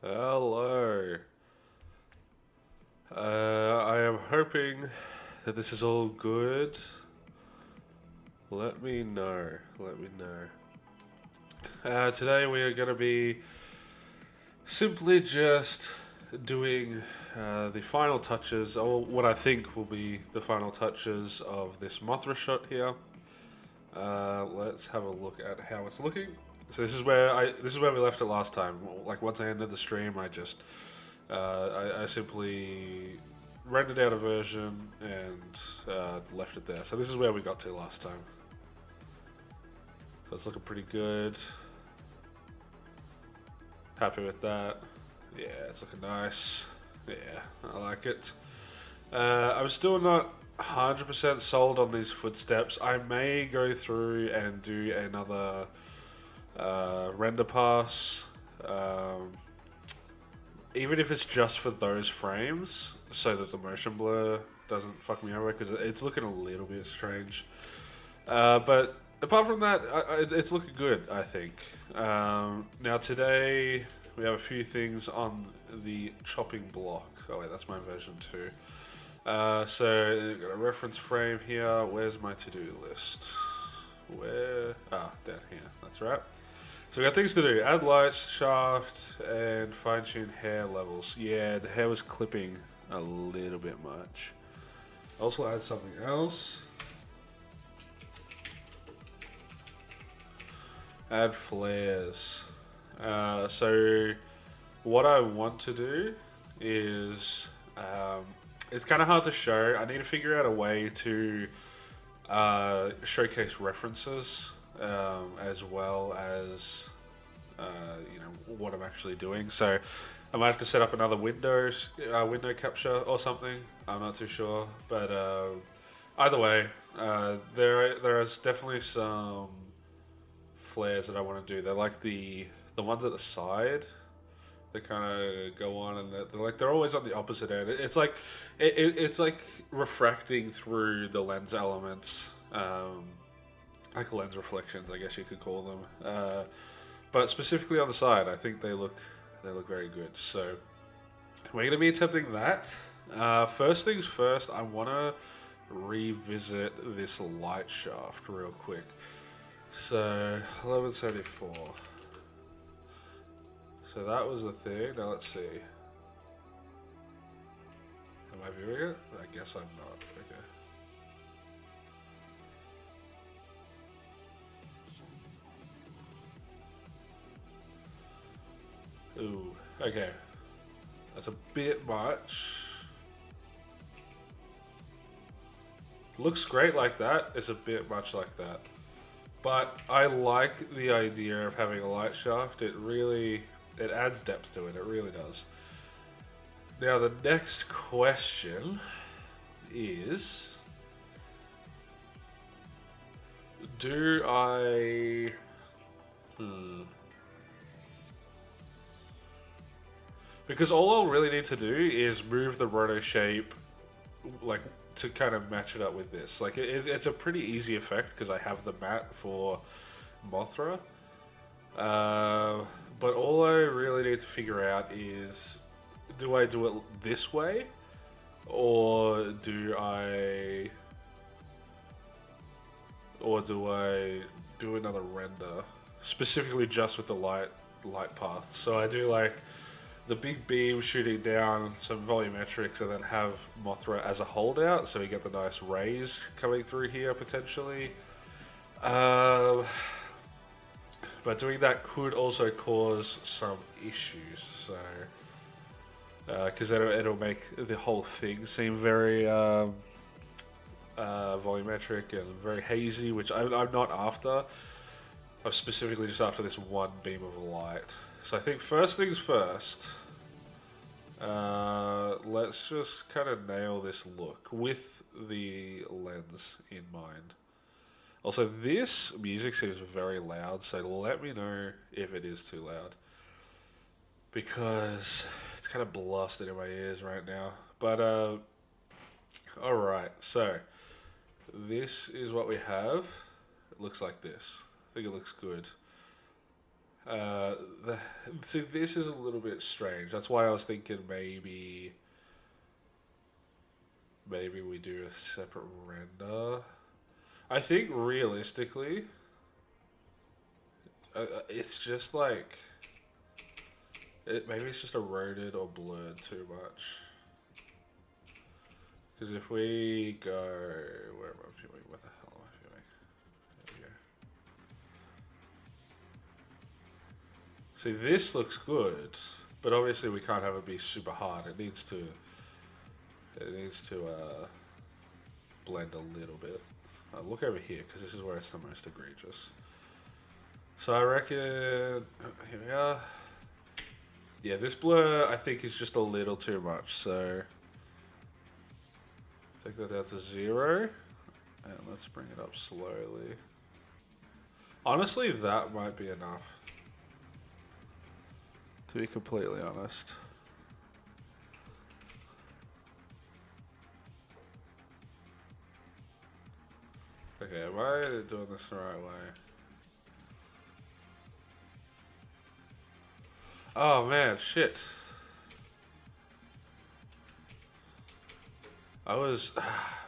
Hello. I am hoping that this is all good. Let me know. Let me know. Today we are going to be simply just doing the final touches, or what I think will be the final touches of this Mothra shot here. Let's have a look at how it's looking. So this is where we left it last time. Like once I ended the stream, I simply rendered out a version and left it there. So this is where we got to last time. So it's looking pretty good. Happy with that. Yeah, it's looking nice. Yeah, I like it. I'm still not 100% sold on these footsteps. I may go through and do another render pass, even if it's just for those frames, so that the motion blur doesn't fuck me over, because it's looking a little bit strange. But apart from that, it's looking good, I think. Now today we have a few things on the chopping block. Oh wait, that's my version 2. So we've got a reference frame here. Where's my to-do list? Where? Ah, down here. That's right. So we got things to do. Add lights, shaft, and fine-tune hair levels. Yeah, the hair was clipping a little bit much. Also add something else. Add flares. So what I want to do is... it's kind of hard to show. I need to figure out a way to showcase references as well as what I'm actually doing. So I might have to set up another window capture or something. I'm not too sure, but either way, there is definitely some flares that I want to do. They're like the ones at the side. They kind of go on, and they're always on the opposite end. It's like it's like refracting through the lens elements, like lens reflections, I guess you could call them. But specifically on the side, I think they look very good. So we're gonna be attempting that. First things first, I want to revisit this light shaft real quick. So 1174. So that was the thing. Now let's see. Am I viewing it? I guess I'm not. Okay. Ooh. Okay. That's a bit much. Looks great like that. It's a bit much like that. But I like the idea of having a light shaft. It adds depth to it, it really does. Now the next question is, do I... Because all I'll really need to do is move the roto shape, like, to kind of match it up with this. Like, it's a pretty easy effect because I have the matte for Mothra. But all I really need to figure out is, do I do it this way, or do I do another render specifically just with the light path? So I do like the big beam shooting down, some volumetrics, and then have Mothra as a holdout, so we get the nice rays coming through here potentially. But doing that could also cause some issues, so because it'll make the whole thing seem very volumetric and very hazy, which I'm not after. I'm specifically just after this one beam of light. So I think first things first, let's just kind of nail this look with the lens in mind. Also, this music seems very loud, so let me know if it is too loud, because it's kind of blasted in my ears right now. But, alright, so this is what we have. It looks like this. I think it looks good. Uh, the, see, this is a little bit strange. That's why I was thinking maybe we do a separate render. I think realistically, it's just like maybe it's just eroded or blurred too much. Because if we go, where am I viewing? What the hell am I viewing? There we go. See, this looks good, but obviously we can't have it be super hard. It needs to blend a little bit. Look over here, because this is where it's the most egregious. So I reckon, here we are. Yeah, this blur I think is just a little too much, so take that down to 0, and let's bring it up slowly. Honestly, that might be enough, to be completely honest. Okay, am I doing this the right way? Oh man, shit.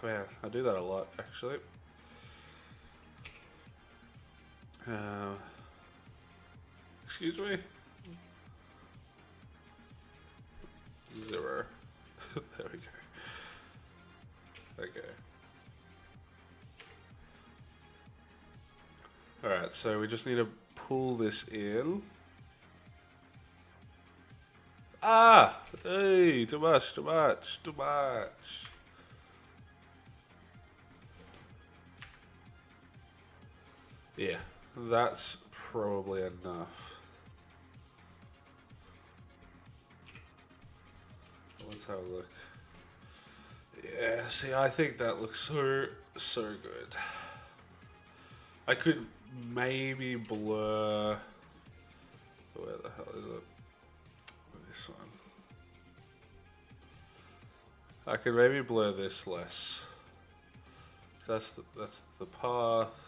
Man, I do that a lot actually. Excuse me? 0. There we go. Okay. Alright, so we just need to pull this in. Ah! Hey, too much, too much, too much. Yeah, that's probably enough. Let's have a look. Yeah, see, I think that looks so good. I could maybe blur. Where the hell is it? This one. I could maybe blur this less. That's the path.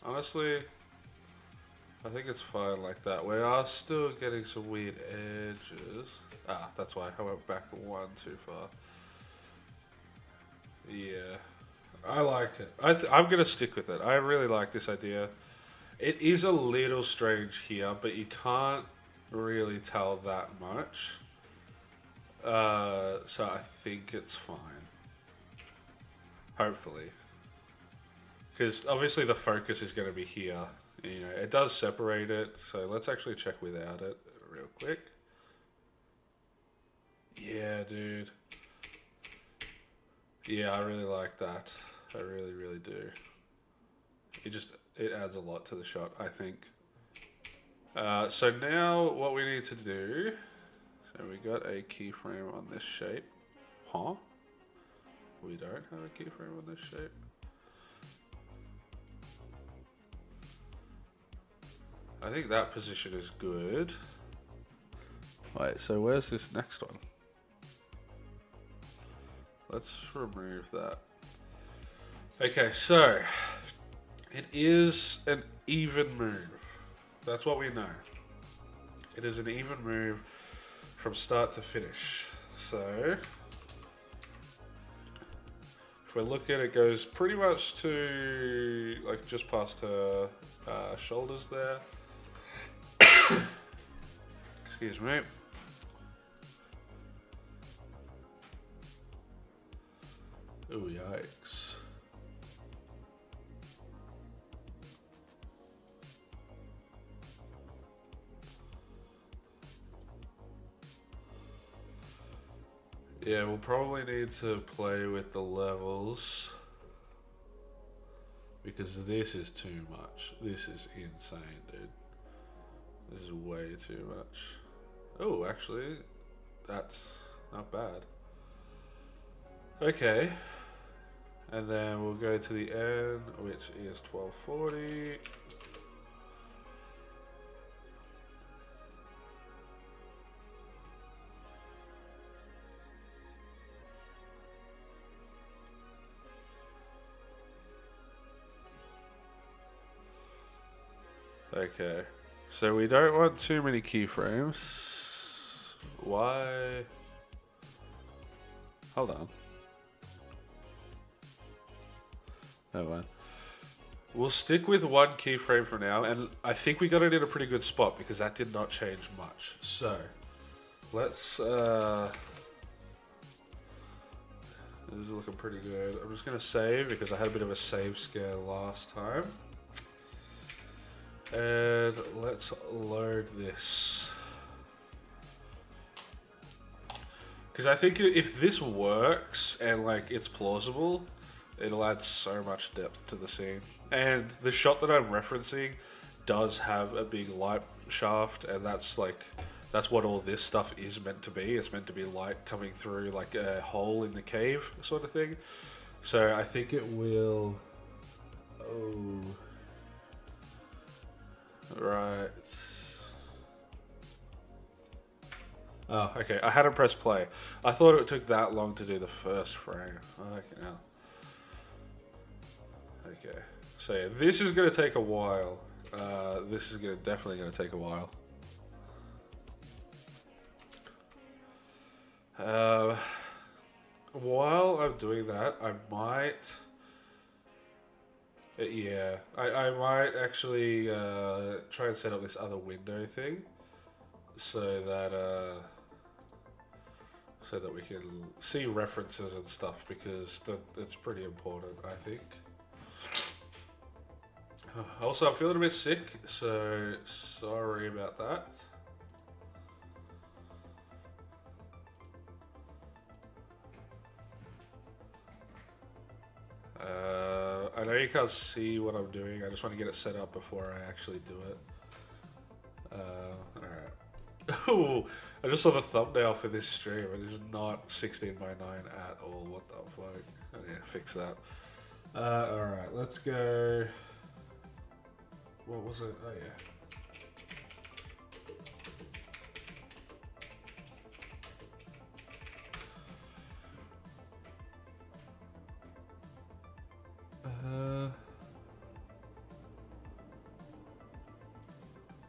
Honestly, I think it's fine like that. We are still getting some weird edges. Ah, that's why I went back one too far. Yeah, I like it. I'm gonna stick with it. I really like this idea. It is a little strange here, but you can't really tell that much. So I think it's fine. Hopefully. Because obviously the focus is going to be here. You know, it does separate it, so let's actually check without it real quick. Yeah, dude. Yeah, I really like that. I really, really do. It adds a lot to the shot, I think. So now what we need to do, so we got a keyframe on this shape. Huh? We don't have a keyframe on this shape. I think that position is good. Wait, so where's this next one? Let's remove that. Okay, so it is an even move. That's what we know. It is an even move from start to finish. So if we look at it, goes pretty much to like just past her shoulders there. Excuse me. Oh, yikes. Yeah, we'll probably need to play with the levels because this is too much. This is insane, dude. This is way too much. Oh, actually, that's not bad. Okay. And then we'll go to the end, which is 1240. Okay, so we don't want too many keyframes. Why? Hold on. Never mind. We'll stick with one keyframe for now, and I think we got it in a pretty good spot because that did not change much. So, let's, this is looking pretty good. I'm just going to save because I had a bit of a save scare last time. And let's load this. Because I think if this works and like it's plausible, it'll add so much depth to the scene. And the shot that I'm referencing does have a big light shaft, and that's what all this stuff is meant to be. It's meant to be light coming through like a hole in the cave sort of thing. So I think it will... Oh... Right. Oh, okay. I hadn't pressed play. I thought it took that long to do the first frame. Okay, now. Okay. So yeah, this is going to take a while. This is definitely going to take a while. While I'm doing that, I might... Yeah, I might actually try and set up this other window thing so that we can see references and stuff, because it's pretty important, I think. Also, I'm feeling a bit sick, so sorry about that. I know you can't see what I'm doing. I just want to get it set up before I actually do it. Alright. Oh, I just saw the thumbnail for this stream. It is not 16:9 at all. What the fuck? I need to fix that. Alright, let's go. What was it? Oh, yeah.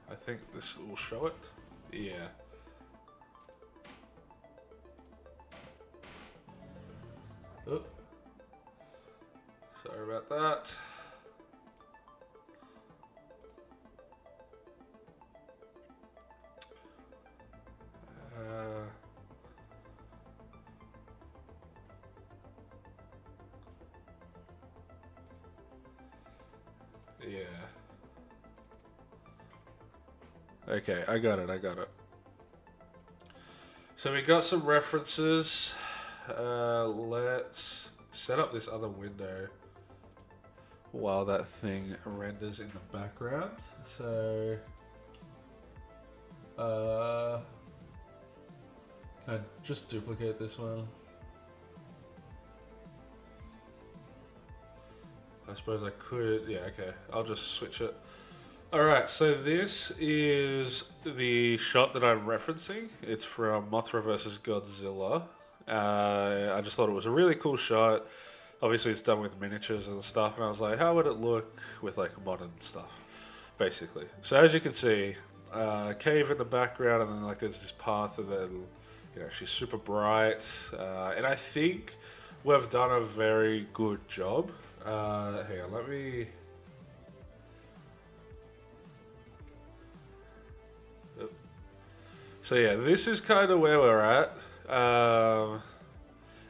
I think this will show it. Yeah. Oh. Sorry about that. Yeah. Okay, I got it. So we got some references. Let's set up this other window while that thing renders in the background. So, can I just duplicate this one? I suppose I could, yeah, okay. I'll just switch it. Alright, so this is the shot that I'm referencing. It's from Mothra vs. Godzilla. I just thought it was a really cool shot. Obviously it's done with miniatures and stuff, and I was like, how would it look with like modern stuff, basically. So as you can see, cave in the background, and then like there's this path, and then, you know, she's super bright. And I think we've done a very good job. Hang on, let me... So yeah, this is kind of where we're at.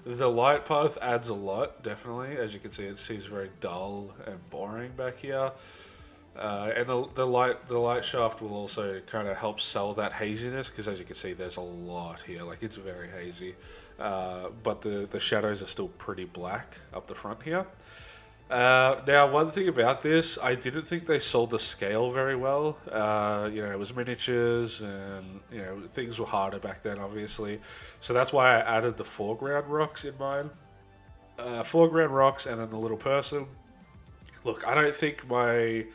The light path adds a lot, definitely. As you can see, it seems very dull and boring back here. And the light shaft will also kind of help sell that haziness, because as you can see, there's a lot here. Like, it's very hazy. But the shadows are still pretty black up the front here. Now, one thing about this, I didn't think they sold the scale very well. You know, it was miniatures, and, you know, things were harder back then, obviously. So that's why I added the foreground rocks in mine. foreground rocks and then the little person. Look, I don't think my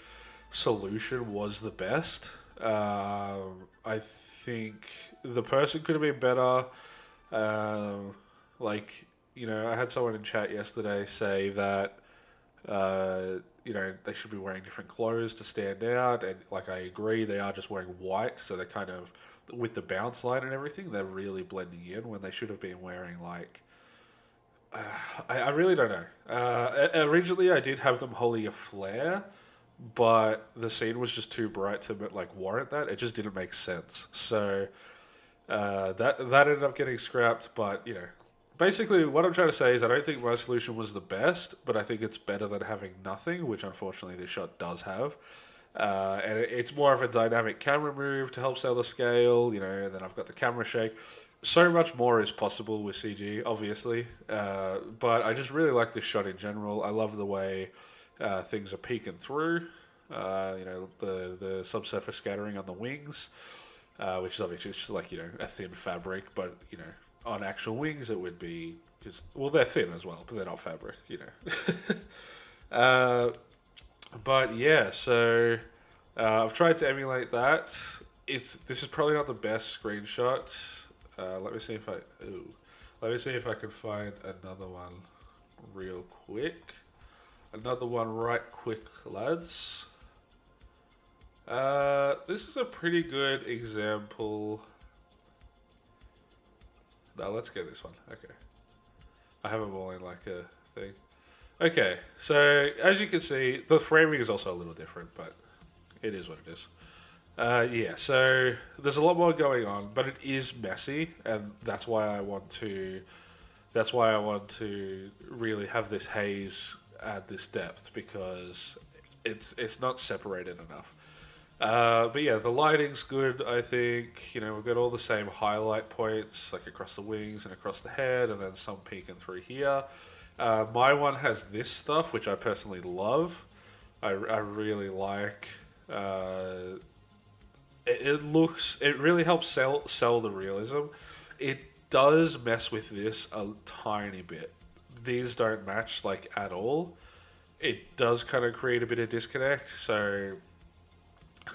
solution was the best. I think the person could have been better. Um, like, I had someone in chat yesterday say that, they should be wearing different clothes to stand out. And, like, I agree, they are just wearing white. So they're kind of, with the bounce line and everything, they're really blending in when they should have been wearing, like, I really don't know. Originally, I did have them holding a flare, but the scene was just too bright to like warrant that. It just didn't make sense. So that ended up getting scrapped. But basically, what I'm trying to say is I don't think my solution was the best, but I think it's better than having nothing, which unfortunately this shot does have. And it's more of a dynamic camera move to help sell the scale, and then I've got the camera shake. So much more is possible with CG, obviously, but I just really like this shot in general. I love the way things are peeking through, the subsurface scattering on the wings, which is obviously just like, a thin fabric, but, on actual wings it would be, well, they're thin as well, but they're not fabric, But yeah, so I've tried to emulate that. This is probably not the best screenshot. Let me see if I can find another one real quick. Another one right quick, lads. This is a pretty good example. No, let's get this one. Okay. I have them all in like a thing. Okay, so as you can see, the framing is also a little different, but it is what it is. Yeah, so there's a lot more going on, but it is messy, and that's why I want to. That's why I want to really have this haze add this depth, because it's not separated enough. But yeah, the lighting's good. I think we've got all the same highlight points, like across the wings and across the head, and then some peeking through here. My one has this stuff, which I personally love. I really like. It really helps sell the realism. It does mess with this a tiny bit. These don't match like at all. It does kind of create a bit of disconnect, so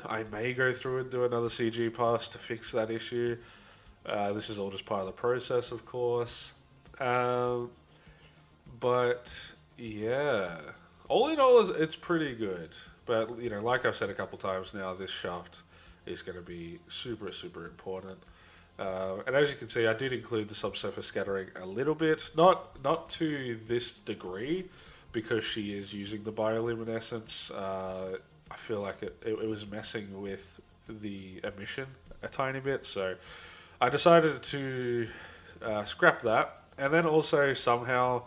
I may go through and do another CG pass to fix that issue. This is all just part of the process, of course. But yeah, all in all, it's pretty good. But like I've said a couple times now, this shaft is going to be super, super important. And as you can see, I did include the subsurface scattering a little bit, not to this degree, because she is using the bioluminescence. I feel like it was messing with the emission a tiny bit, so I decided to scrap that. And then also somehow,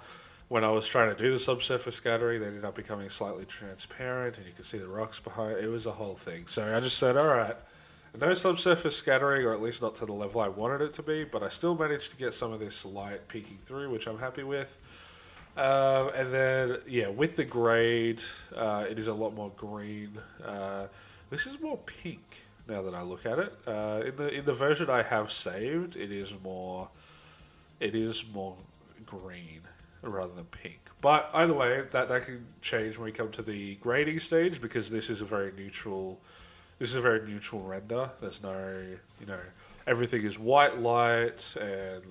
when I was trying to do the subsurface scattering, they ended up becoming slightly transparent, and you can see the rocks behind. It was a whole thing. So I just said, all right, no subsurface scattering, or at least not to the level I wanted it to be, but I still managed to get some of this light peeking through, which I'm happy with. And then, yeah, with the grade, it is a lot more green. This is more pink now that I look at it. In the version I have saved, it is more green rather than pink. But either way, that can change when we come to the grading stage, because this is a very neutral render. There's no, everything is white light, and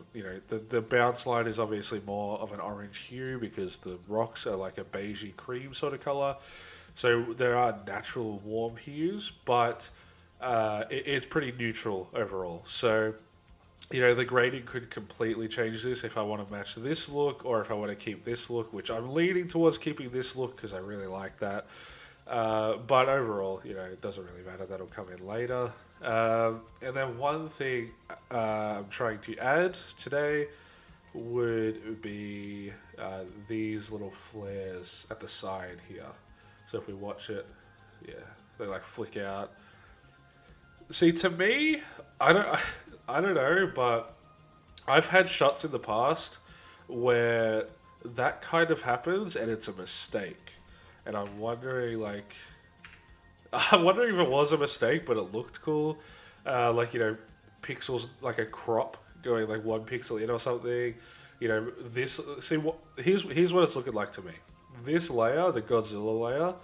the bounce line is obviously more of an orange hue because the rocks are like a beigey cream sort of color. So there are natural warm hues, but it's pretty neutral overall. So the grading could completely change this if I want to match this look, or if I want to keep this look, which I'm leaning towards keeping this look because I really like that. But overall, it doesn't really matter. That'll come in later. And then one thing I'm trying to add today would be these little flares at the side here. So if we watch it, yeah, they like flick out. See, to me, I don't know, but I've had shots in the past where that kind of happens and it's a mistake. And I'm wondering if it was a mistake, but it looked cool. Pixels, like a crop going like 1 pixel in or something. You know, this. See what here's what it's looking like to me. This layer, the Godzilla layer,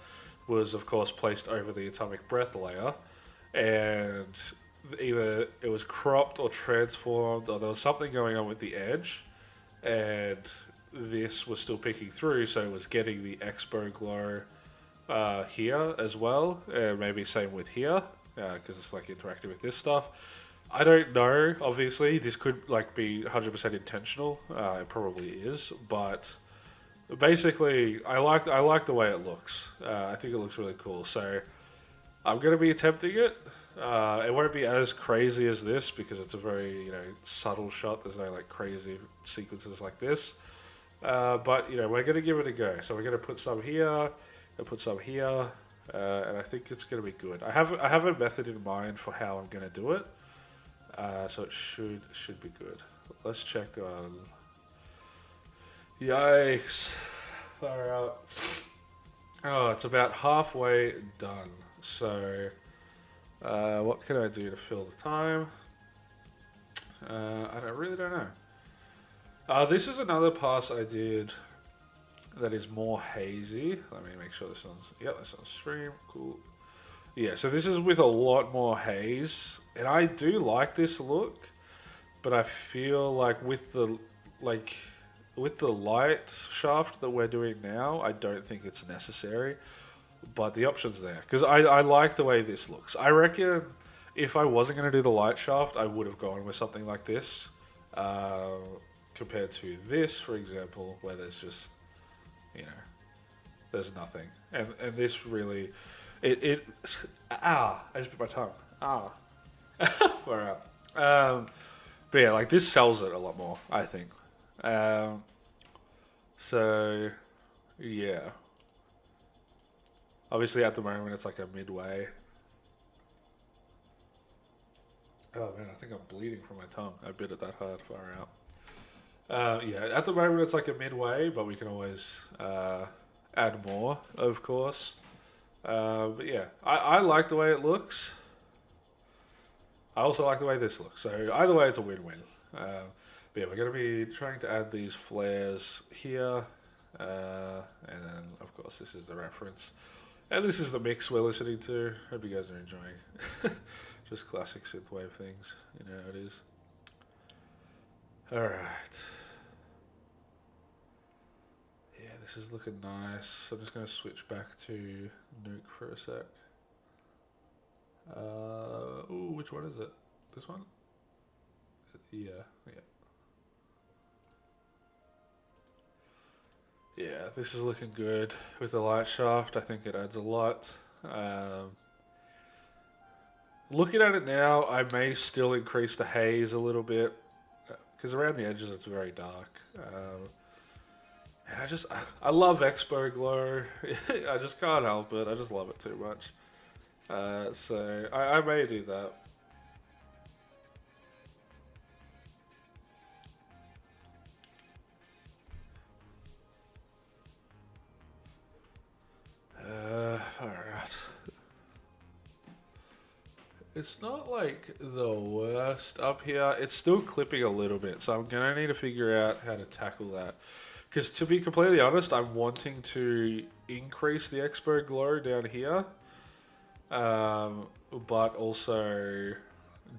was of course placed over the atomic breath layer, and either it was cropped or transformed, or there was something going on with the edge, and this was still picking through, so it was getting the expo glow here as well, and maybe same with here, because it's like interacting with this stuff. I don't know. Obviously, this could like be 100% intentional. It probably is, but basically, I like the way it looks. I think it looks really cool. So I'm gonna be attempting it. It won't be as crazy as this because it's a very subtle shot. There's no like crazy sequences like this. But we're gonna give it a go. So we're gonna put some here, and put some here, and I think it's gonna be good. I have a method in mind for how I'm gonna do it. So it should be good. Let's check on. Yikes! Far out. Oh, it's about halfway done. So, what can I do to fill the time? I really don't know. This is another pass I did that is more hazy. Let me make sure this one's. Yeah, this one's stream. Cool. Yeah, so this is with a lot more haze, and I do like this look, but I feel like with the light shaft that we're doing now, I don't think it's necessary, but the option's there, because I like the way this looks. I reckon if I wasn't going to do the light shaft, I would have gone with something like this, compared to this, for example, where there's just, there's nothing. And this really... I just bit my tongue. Far out. But yeah, like this sells it a lot more, I think. So yeah. Obviously at the moment it's like a midway. Oh man, I think I'm bleeding from my tongue. I bit it that hard, far out. Yeah, at the moment it's like a midway, but we can always add more, of course. But yeah, I like the way it looks. I also like the way this looks. So either way, it's a win-win. But yeah, we're going to be trying to add these flares here. And then, of course, this is the reference. And this is the mix we're listening to. Hope you guys are enjoying. Just classic synthwave things. You know how it is. Alright. This is looking nice. So I'm just going to switch back to Nuke for a sec. Ooh, which one is it? This one? Yeah. Yeah, this is looking good with the light shaft. I think it adds a lot. Looking at it now, I may still increase the haze a little bit because around the edges it's very dark. And I love Expo Glow. I just can't help it. I just love it too much. So I may do that. Alright. It's not like the worst up here. It's still clipping a little bit, so I'm gonna need to figure out how to tackle that. Because to be completely honest, I'm wanting to increase the Expo Glow down here, but also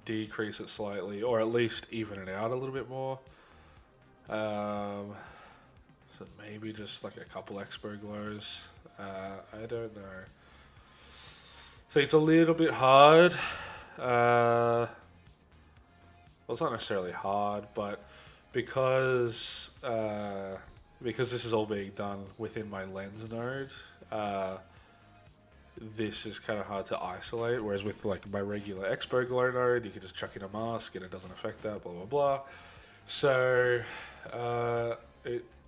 decrease it slightly, or at least even it out a little bit more. So maybe just like a couple Expo Glows. I don't know. So it's a little bit hard. Well, it's not necessarily hard, but because this is all being done within my lens node, this is kind of hard to isolate. Whereas with like my regular Expo Glow node, you can just chuck in a mask and it doesn't affect that. Blah blah blah. So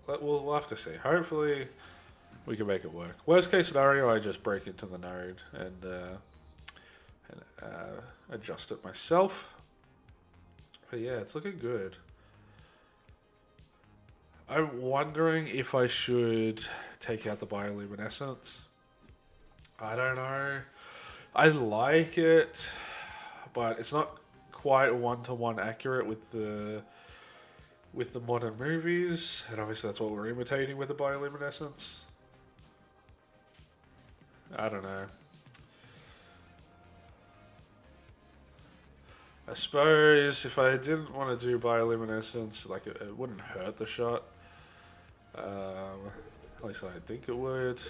we'll have to see. Hopefully, we can make it work. Worst case scenario, I just break into the node and adjust it myself. But yeah, it's looking good. I'm wondering if I should take out the bioluminescence. I don't know. I like it, but it's not quite one-to-one accurate with with the modern movies, and obviously that's what we're imitating with the bioluminescence. I don't know. I suppose if I didn't want to do bioluminescence, like it wouldn't hurt the shot. At least I don't think it would.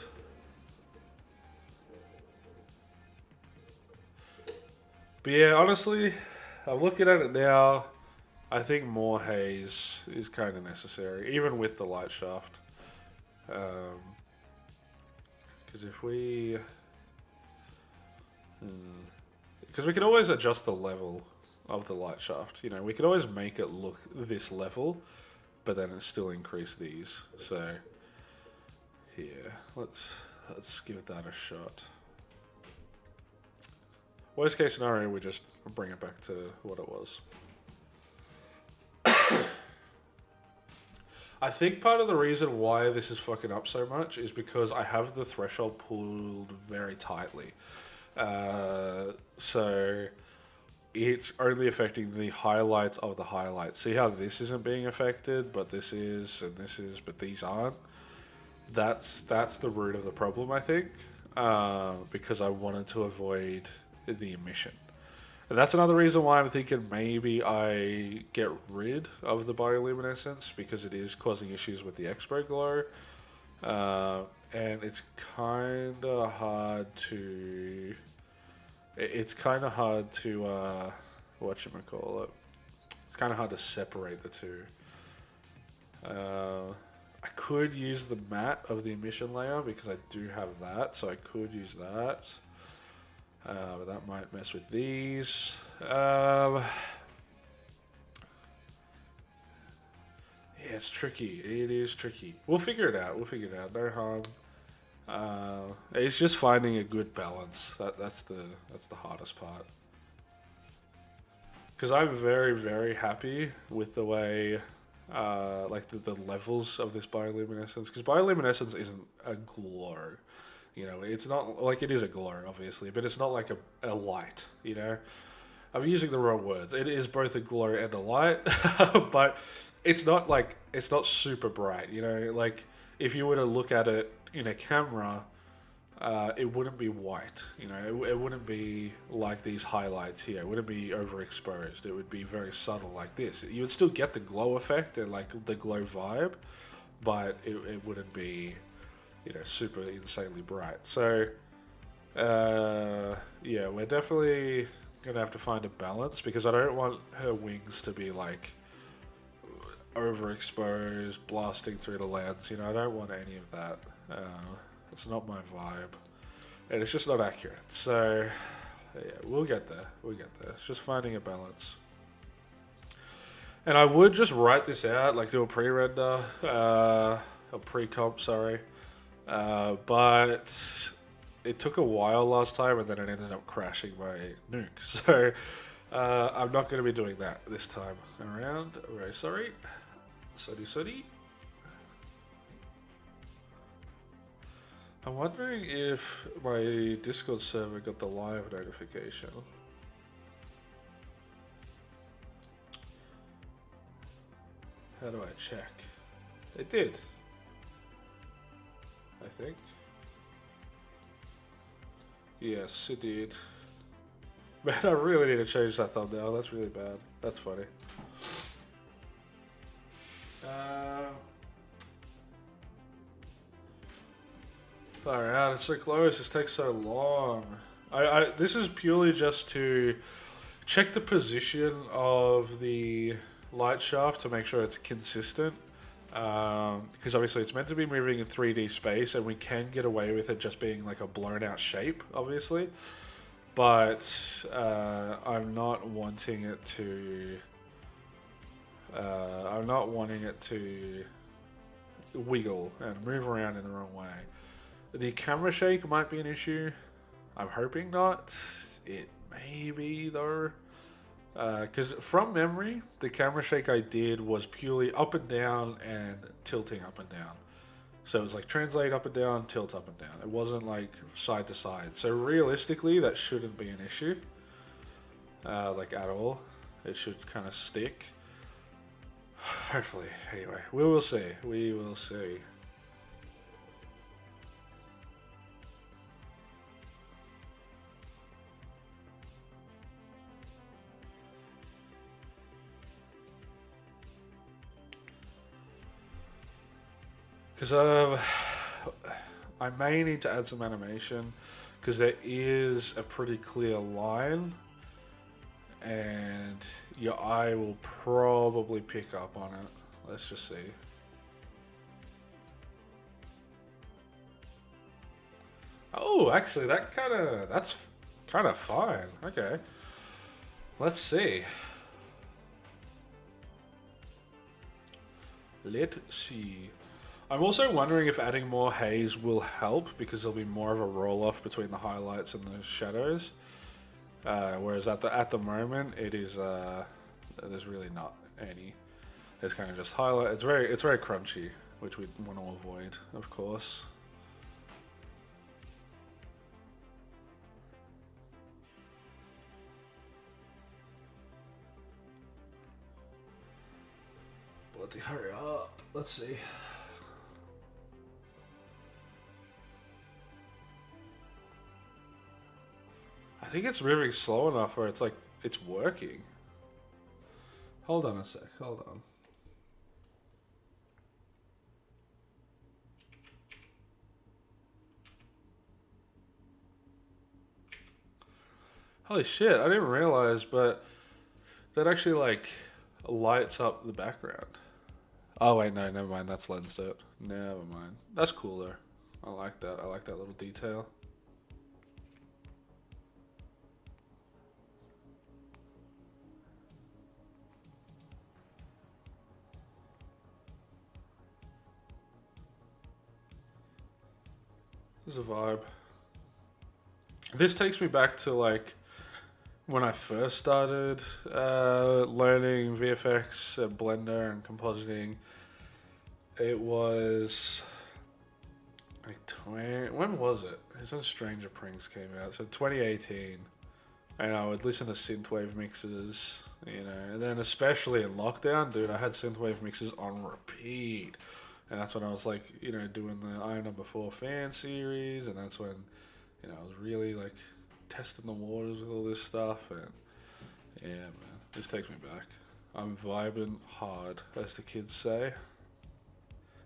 But yeah, honestly, I'm looking at it now. I think more haze is kind of necessary, even with the light shaft. Because if we... Because we can always adjust the level of the light shaft. You know, we can always make it look this level, but then it still increase these. So, yeah, let's give that a shot. Worst case scenario, we just bring it back to what it was. I think part of the reason why this is fucking up so much is because I have the threshold pulled very tightly. So it's only affecting the highlights of the highlights. See how this isn't being affected, but this is, and this is, but these aren't? That's the root of the problem, I think, because I wanted to avoid the emission. And that's another reason why I'm thinking maybe I get rid of the bioluminescence, because it is causing issues with the expo glow. And it's kind of hard to... It's kind of hard to... whatchamacallit? It's kind of hard to separate the two. I could use the matte of the emission layer, because I do have that, so I could use that. But that might mess with these. Yeah, it's tricky. It is tricky. We'll figure it out. No harm. It's just finding a good balance. That's the hardest part. Because I'm very, very happy with the way, like the levels of this bioluminescence. Because bioluminescence isn't a glow. You know, it's not like, it is a glow, obviously, but it's not like a light, you know? I'm using the wrong words. It is both a glow and a light, but it's not like, it's not super bright, you know? Like, if you were to look at it in a camera, it wouldn't be white, you know? It wouldn't be like these highlights here. It wouldn't be overexposed. It would be very subtle like this. You would still get the glow effect and like the glow vibe, but it wouldn't be, you know, super insanely bright. So, yeah, we're definitely gonna have to find a balance, because I don't want her wings to be like overexposed, blasting through the lens. You know, I don't want any of that. It's not my vibe, and it's just not accurate. So, yeah, we'll get there. It's just finding a balance. And I would just write this out, like do a pre-render, a pre-comp, sorry. But it took a while last time, and then it ended up crashing my nuke. So I'm not going to be doing that this time around. Very sorry. Sorry. I'm wondering if my Discord server got the live notification. How do I check? It did. I think. Yes, it did. Man, I really need to change that thumbnail. That's really bad. That's funny. Far out. It's so close. This takes so long. This is purely just to check the position of the light shaft to make sure it's consistent. Because obviously it's meant to be moving in 3D space, and we can get away with it just being like a blown out shape, obviously. But I'm not wanting it to. I'm not wanting it to wiggle and move around in the wrong way. The camera shake might be an issue. I'm hoping not. It may be though. Because from memory, the camera shake I did was purely up and down and tilting up and down. So it was like translate up and down, tilt up and down. It wasn't like side to side. So realistically, that shouldn't be an issue. Like at all. It should kind of stick. Hopefully. Anyway, we will see. We will see. Because I may need to add some animation because there is a pretty clear line and your eye will probably pick up on it. Let's just see. Oh, actually, that's kind of fine. Okay, let's see. Let's see. I'm also wondering if adding more haze will help because there'll be more of a roll off between the highlights and the shadows. Whereas at the moment it is there's really not any. It's kind of just highlight. It's very crunchy, which we want to avoid, of course. Bloody hurry up. Let's see. I think it's moving slow enough where it's like it's working. Hold on a sec. Hold on. Holy shit, I didn't realize, but that actually like lights up the background. Oh wait, no, never mind, that's lensed out. Never mind. That's cool though. I like that. I like that little detail. There's a vibe. This takes me back to like when I first started learning VFX, Blender, and compositing. It was like when was it? It was when Stranger Things came out, so 2018. And I would listen to synthwave mixes, you know, and then especially in lockdown, dude, I had synthwave mixes on repeat. And that's when I was like, you know, doing the I Number 4 fan series, and that's when, you know, I was really like testing the waters with all this stuff, and yeah, man, this takes me back. I'm vibing hard, as the kids say.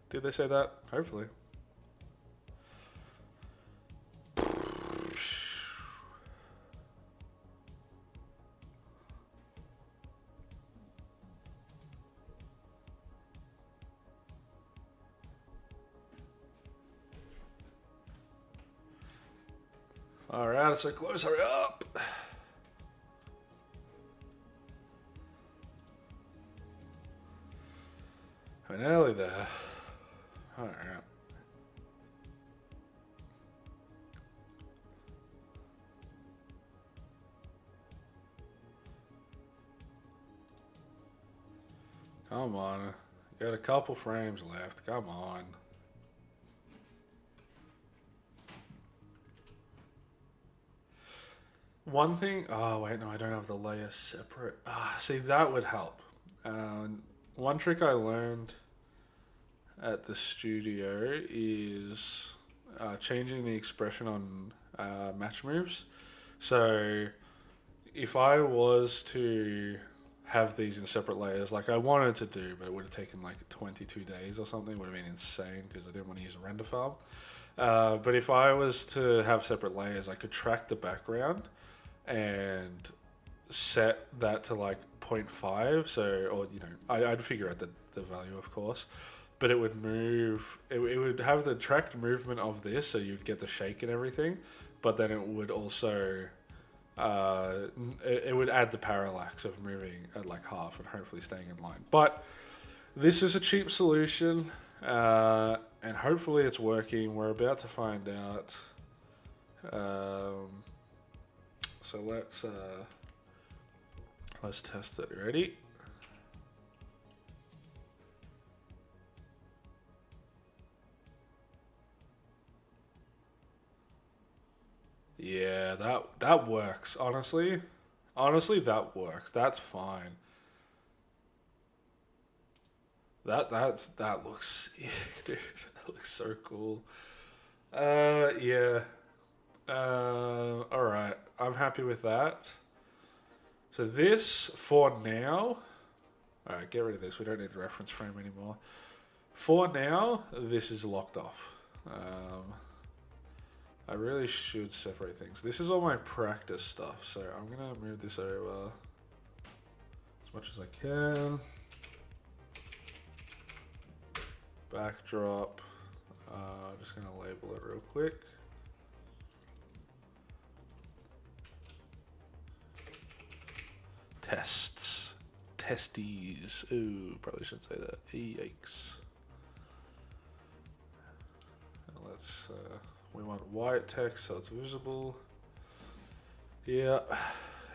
Did they say that? Hopefully. Alright, it's so close, hurry up! We're nearly there. Alright. Come on. Got a couple frames left, come on. One thing, oh wait, no, I don't have the layers separate. See, that would help. One trick I learned at the studio is changing the expression on match moves. So if I was to have these in separate layers, like I wanted to do, but it would have taken like 22 days or something, would have been insane because I didn't want to use a render farm. But if I was to have separate layers, I could track the background and set that to like 0.5. So, or you know, I'd figure out the value, of course, but it would move. It would have the tracked movement of this, so you'd get the shake and everything. But then it would also, it would add the parallax of moving at like half and hopefully staying in line. But this is a cheap solution, and hopefully it's working. We're about to find out. So let's test it. Ready? Yeah, that works. Honestly, that works. That's fine. That looks sick, dude. That looks so cool. Yeah. All right. I'm happy with that. So this for now. All right, get rid of this. We don't need the reference frame anymore. For now, this is locked off. I really should separate things. This is all my practice stuff, so I'm gonna move this over as much as I can. Backdrop. Just gonna label it real quick. Tests. Testes. Ooh, probably shouldn't say that. Yikes. And let's, we want white text so it's visible. Yeah.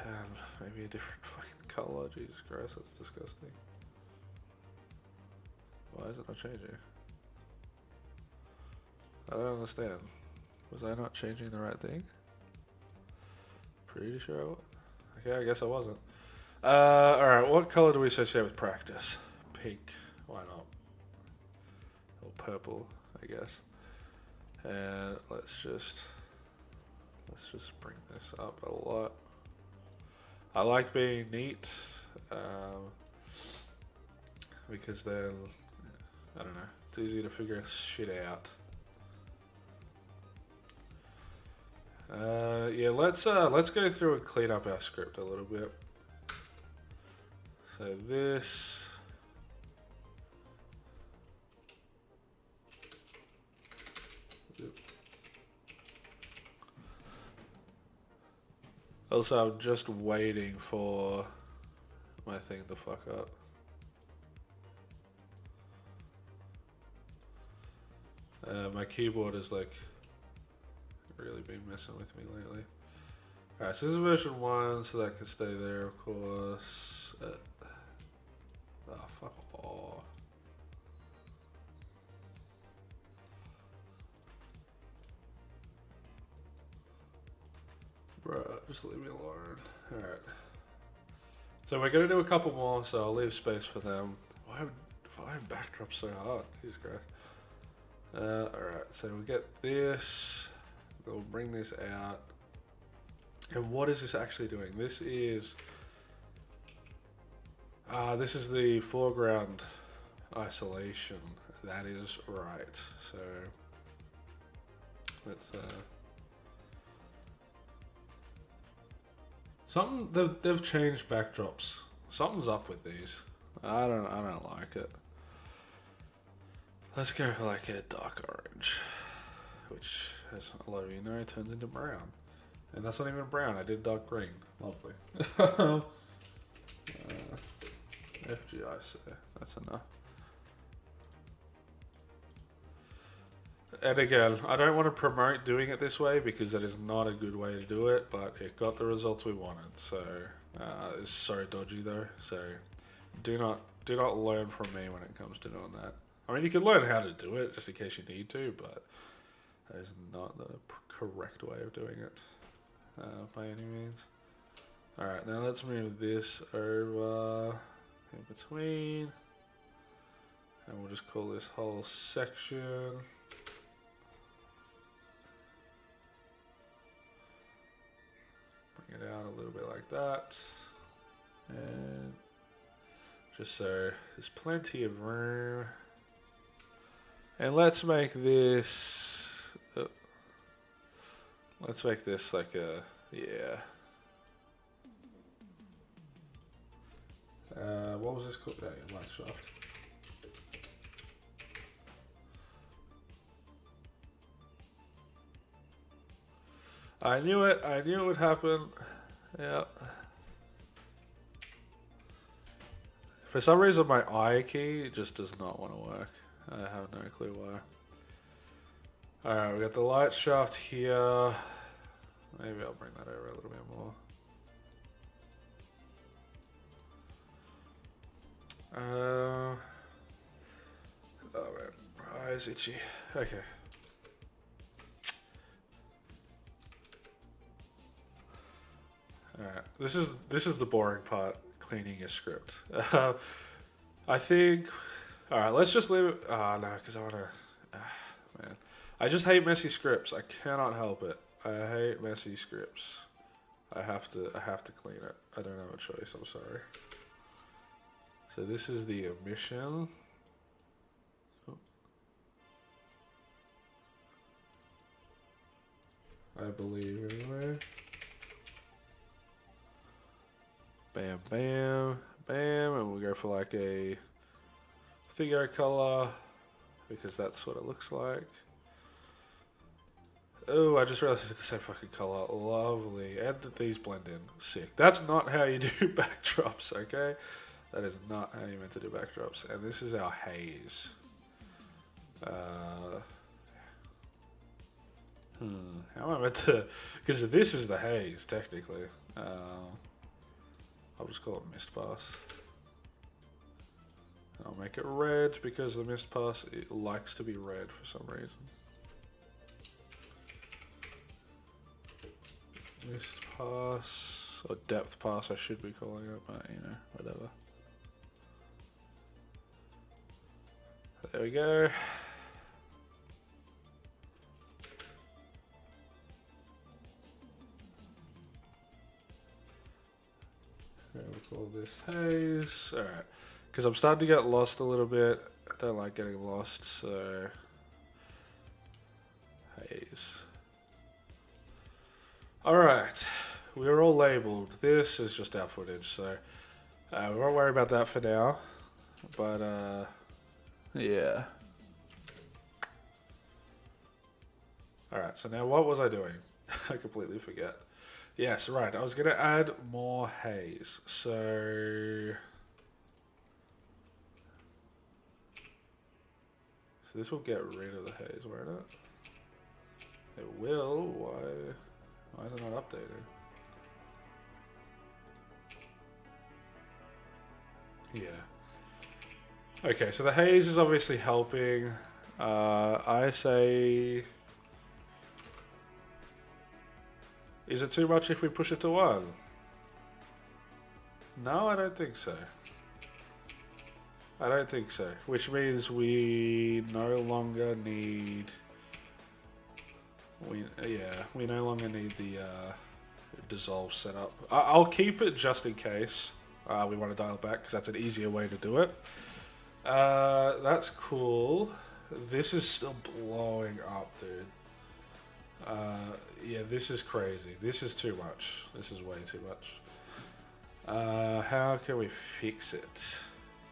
And maybe a different fucking color. Jesus Christ, that's disgusting. Why is it not changing? I don't understand. Was I not changing the right thing? Pretty sure I was. Okay, I guess I wasn't. Alright, what color do we associate with practice? Pink. Why not? Or purple, I guess. And let's just bring this up a lot. I like being neat, because then, I don't know, it's easy to figure shit out. Yeah, let's go through and clean up our script a little bit. So this. Also, I'm just waiting for my thing to fuck up. My keyboard is like really been messing with me lately. Alright, so this is version 1, so that can stay there, of course. Fuck off. Bruh, just leave me alone. Alright. So we're gonna do a couple more, so I'll leave space for them. Why backdrop so hard? Jesus Christ. Alright, so we get this. We'll bring this out. And what is this actually doing? This is the foreground isolation. That is right. So let's they've changed backdrops. Something's up with these. I don't like it. Let's go for like a dark orange, which, as a lot of you know, turns into brown. And that's not even brown, I did dark green. Lovely. FGIC, that's enough. And again, I don't want to promote doing it this way because that is not a good way to do it, but it got the results we wanted. So it's so dodgy though. So do not learn from me when it comes to doing that. I mean, you can learn how to do it just in case you need to, but that is not the correct way of doing it by any means. Alright, now let's move this over in between. And we'll just call this whole section. Bring it out a little bit like that. And just so there's plenty of room. And let's make this like a, yeah. What was this called? Yeah, light shaft. I knew it would happen. Yeah. For some reason my I key just does not want to work. I have no clue why. Alright, we got the light shaft here. Maybe I'll bring that over a little bit more. Oh man, my eye is itchy. Okay. Alright, this is the boring part, cleaning your script. I think All right, let's just leave it. Oh no, because I want to. Man, I just hate messy scripts. I cannot help it. I hate messy scripts. I have to clean it. I don't have a choice. I'm sorry. So this is the emission. I believe anyway. Bam, bam, bam, and we'll go for like a Thigo color because that's what it looks like. Oh, I just realized it's the same fucking color. Lovely. And these blend in. Sick. That's not how you do backdrops, okay? That is not how you meant to do backdrops. And this is our haze. How am I meant to... Because this is the haze, technically. I'll just call it mist pass. I'll make it red because the mist pass, it likes to be red for some reason. Mist pass, or depth pass I should be calling it, but you know, whatever. There we go. We'll call this haze. Alright, because I'm starting to get lost a little bit. I don't like getting lost, so haze. Alright, we're all labeled. This is just our footage, so we won't worry about that for now. But, yeah. Alright, so now what was I doing? I completely forget. Yes, right, I was going to add more haze. So this will get rid of the haze, won't it? It will. Why is it not updating? Yeah. Okay, so the haze is obviously helping. I say... Is it too much if we push it to 1? No, I don't think so. I don't think so. Which means we no longer need... We no longer need the dissolve setup. I'll keep it just in case we want to dial it back, because that's an easier way to do it. That's cool. This is still blowing up, dude. Yeah, this is crazy. This is too much. This is way too much. How can we fix it?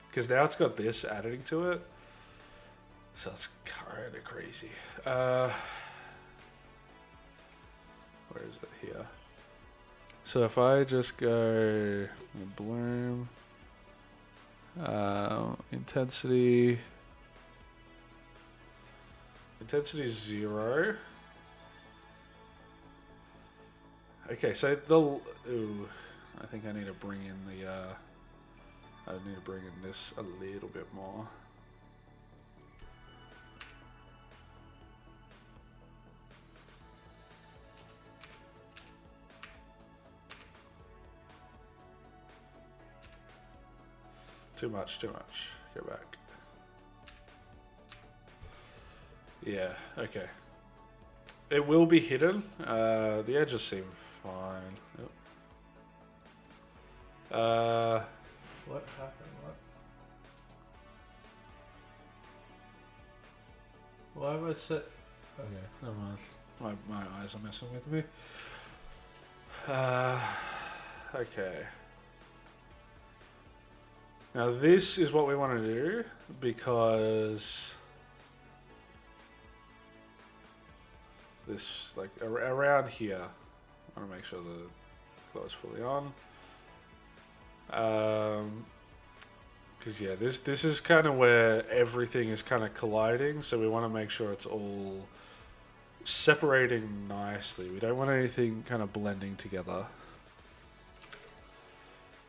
Because now it's got this adding to it. So it's kind of crazy. Where is it? Here. So if I just go bloom, intensity 0. Okay, so I think I need to bring in the I need to bring in this a little bit more. Too much. Go back. Yeah, okay. It will be hidden. The edges seem fine. Yep. What happened? Why have I set... Okay, never mind. My eyes are messing with me. Okay. Now this is what we want to do, because this, like, around here, I want to make sure the glow is fully on. Because yeah, this is kind of where everything is kind of colliding, so we want to make sure it's all separating nicely. We don't want anything kind of blending together.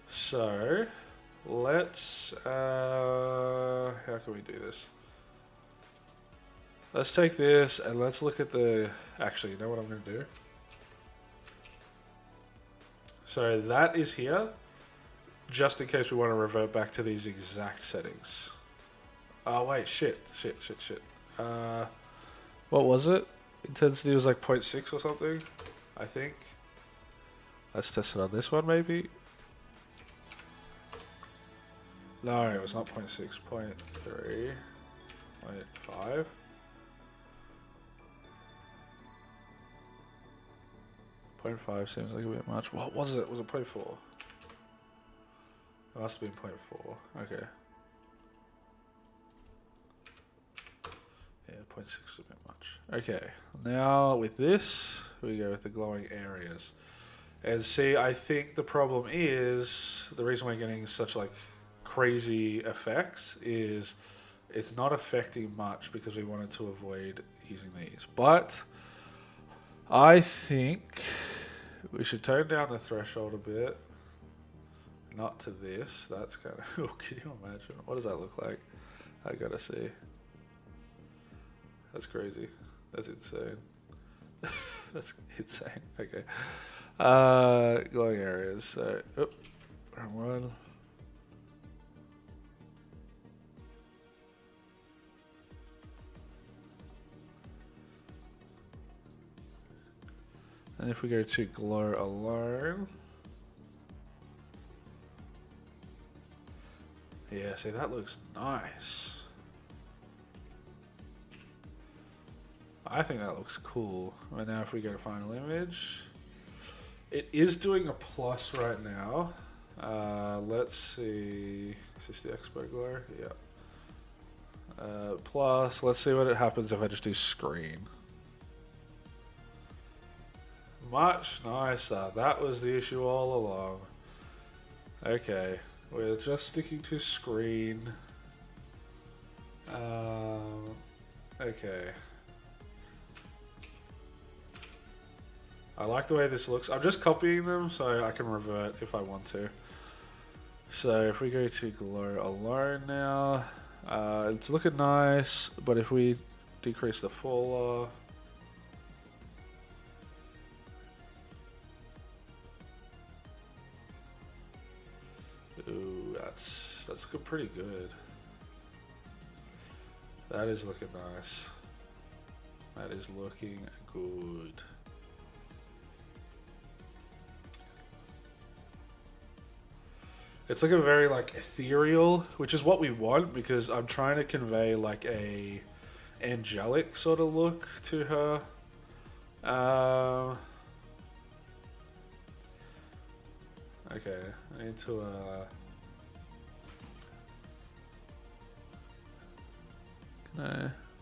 So let's how can we do this? Let's take this and let's look at the... Actually, you know what I'm going to do? So that is here, just in case we want to revert back to these exact settings. Oh wait, shit. What was it? Intensity was like 0.6 or something, I think. Let's test it on this one, maybe. No, it was not 0.6, 0.3, 0.5. 0.5 seems like a bit much. What was it? Was it 0.4? It must have been 0.4. Okay. Yeah, 0.6 is a bit much. Okay, now with this, we go with the glowing areas. And see, I think the problem is, the reason we're getting such like crazy effects is it's not affecting much because we wanted to avoid using these. But I think we should tone down the threshold a bit. Not to this. That's kind of... Oh, can you imagine? What does that look like? I gotta see. That's crazy. That's insane. That's insane. Okay. Glowing areas. So, wrong one. And if we go to glow alone. Yeah, see, that looks nice. I think that looks cool. Right now, if we go to final image, it is doing a plus right now. Let's see. Is this the Expo Glow? Yeah. Plus, let's see what it happens if I just do screen. Much nicer. That was the issue all along. Okay. We're just sticking to screen. Okay. I like the way this looks. I'm just copying them so I can revert if I want to. So if we go to glow alone now, it's looking nice, but if we decrease the fall off, ooh, that's looking pretty good. That is looking nice. That is looking good. It's like a very like ethereal, which is what we want because I'm trying to convey like a angelic sort of look to her. Okay, I need to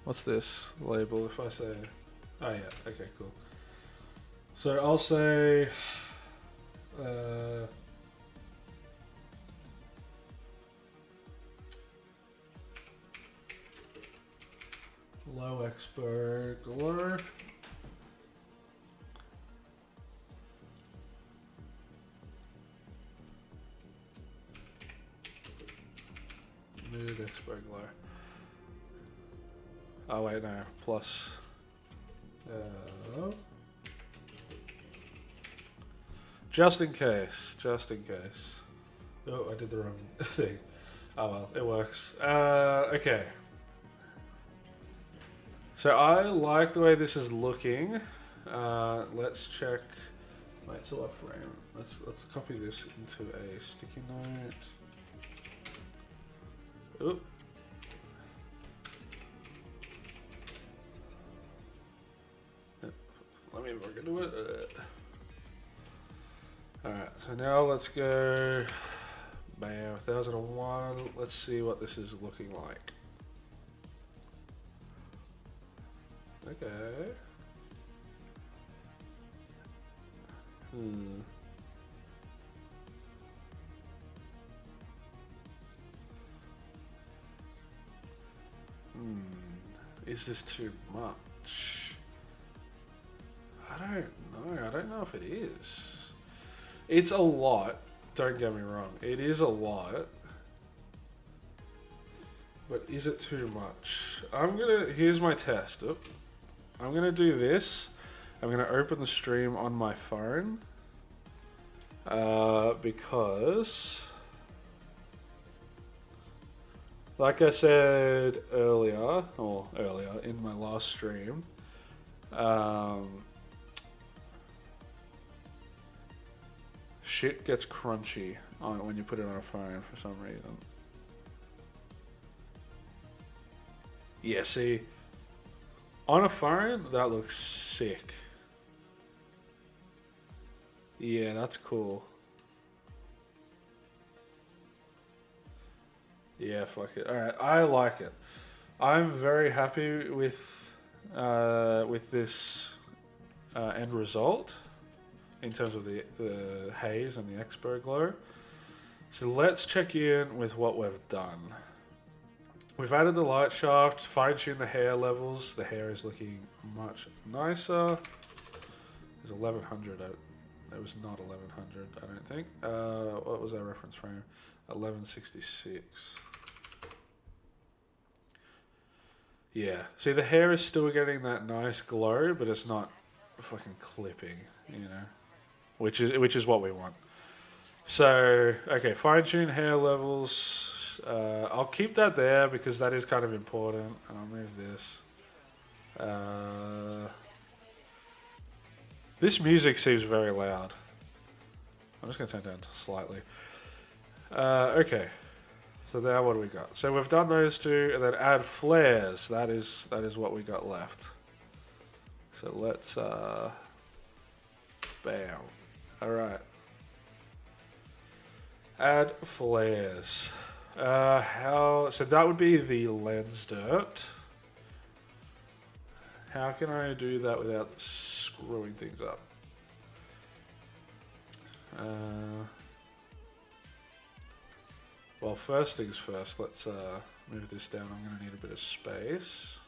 what's this label if I say, oh yeah, okay, cool. So I'll say low expert glow. Mid expert glow. Oh wait, no, plus. Just in case, just in case. Oh, I did the wrong thing. Oh well, it works. Okay. So I like the way this is looking. Let's check. Wait, so what frame? Let's copy this into a sticky note. Oop. Let me work into it. Alright, so now let's go. Bam, 1001. Let's see what this is looking like. Okay. Is this too much? I don't know. I don't know if it is. It's a lot. Don't get me wrong. It is a lot. But is it too much? Here's my test. I'm gonna do this. I'm gonna open the stream on my phone. Because like I said earlier, in my last stream, shit gets crunchy on when you put it on a phone for some reason. Yeah, see, on a phone, that looks sick. Yeah, that's cool. Yeah, fuck it. Alright, I like it. I'm very happy with this end result in terms of the haze and the expo glow. So let's check in with what we've done. We've added the light shaft, fine-tuned the hair levels. The hair is looking much nicer. There's 1100. It was not 1100, I don't think. What was our reference frame? 1166. Yeah. See, the hair is still getting that nice glow, but it's not fucking clipping, you know, which is what we want. So, okay, fine-tune hair levels. I'll keep that there because that is kind of important, and I'll move this. This music seems very loud. I'm just going to turn it down slightly. Okay. So now what do we got? So we've done those two, and then add flares. That is what we got left. So let's bam. Alright. Add flares. So that would be the lens dirt. How can I do that without screwing things up? Well, first things first, let's move this down. I'm going to need a bit of space.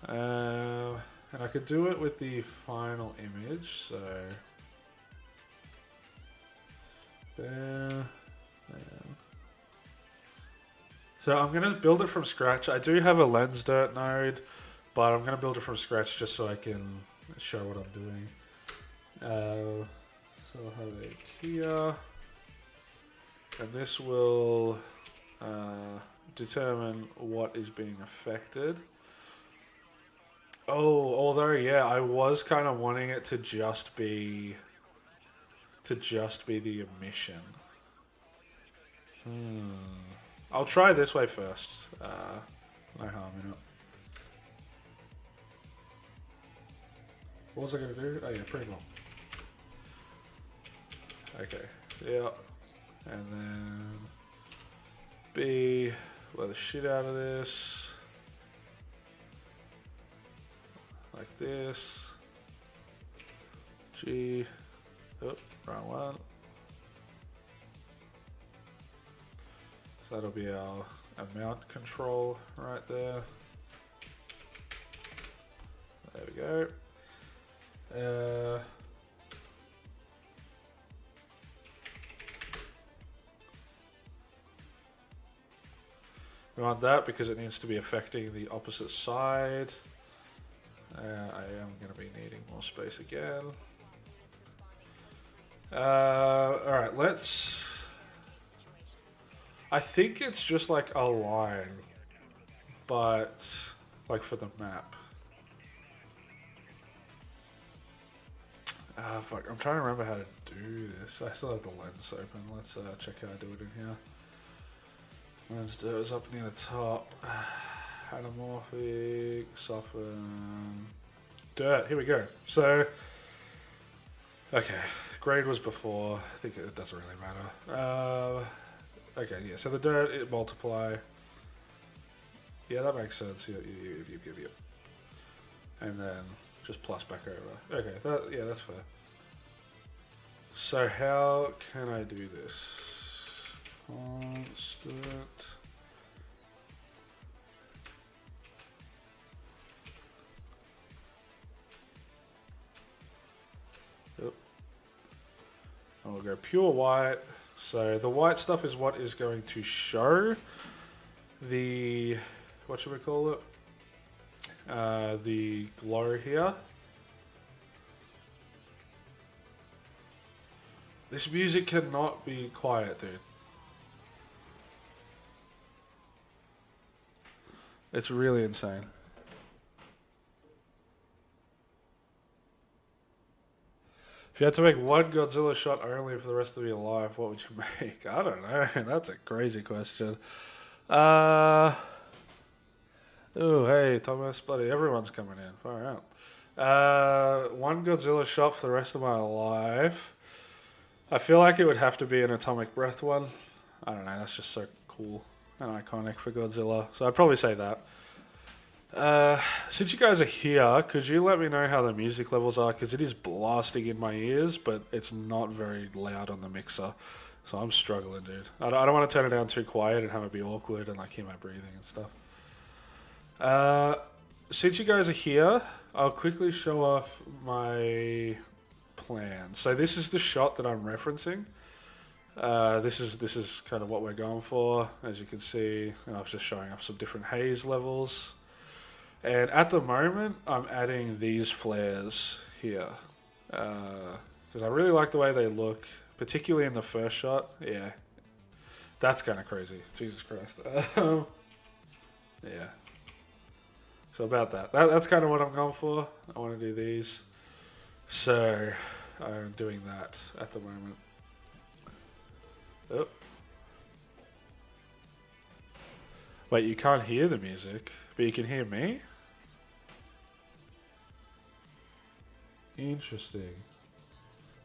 And I could do it with the final image, so... There. So I'm going to build it from scratch. I do have a lens dirt node, but I'm going to build it from scratch just so I can show what I'm doing. So I'll have it here. And this will determine what is being affected. Oh, although yeah, I was kind of wanting it to just be the emission. I'll try this way first. No harm in it. What was I going to do? Oh yeah, pretty well. Okay, yeah. And then B, blow the shit out of this. Like this. G, oh, wrong one. So that'll be our amount control right there. There we go. We want that because it needs to be affecting the opposite side. I am going to be needing more space again. Alright, let's... I think it's just like a line, but like for the map. Fuck, I'm trying to remember how to do this. I still have the lens open. Let's check how I do it in here. Lens is up near the top. Anamorphic, soften, dirt. Here we go. So, okay, grade was before. I think it doesn't really matter. Okay, yeah. So the dirt, it multiply. Yeah, that makes sense. Yep. And then just plus back over. Okay, that's fair. So how can I do this? Constant. Yep. And we'll go pure white. So the white stuff is what is going to show the, what should we call it? The glow here. This music cannot be quiet, dude. It's really insane. If you had to make one Godzilla shot only for the rest of your life, what would you make? I don't know. That's a crazy question. Oh, hey, Thomas, buddy, everyone's coming in. Far out. One Godzilla shot for the rest of my life. I feel like it would have to be an atomic breath one. I don't know. That's just so cool and iconic for Godzilla. So I'd probably say that. Since you guys are here, could you let me know how the music levels are? Because it is blasting in my ears, but it's not very loud on the mixer. So I'm struggling, dude. I don't want to turn it down too quiet and have it be awkward and like hear my breathing and stuff. Since you guys are here, I'll quickly show off my plan. So this is the shot that I'm referencing. This is kind of what we're going for, as you can see. And I was just showing off some different haze levels. And at the moment, I'm adding these flares here. Because I really like the way they look, particularly in the first shot. Yeah, that's kind of crazy. Jesus Christ. Yeah. So about that's kind of what I'm going for. I want to do these. So I'm doing that at the moment. Oh. Wait, you can't hear the music, but you can hear me? Interesting.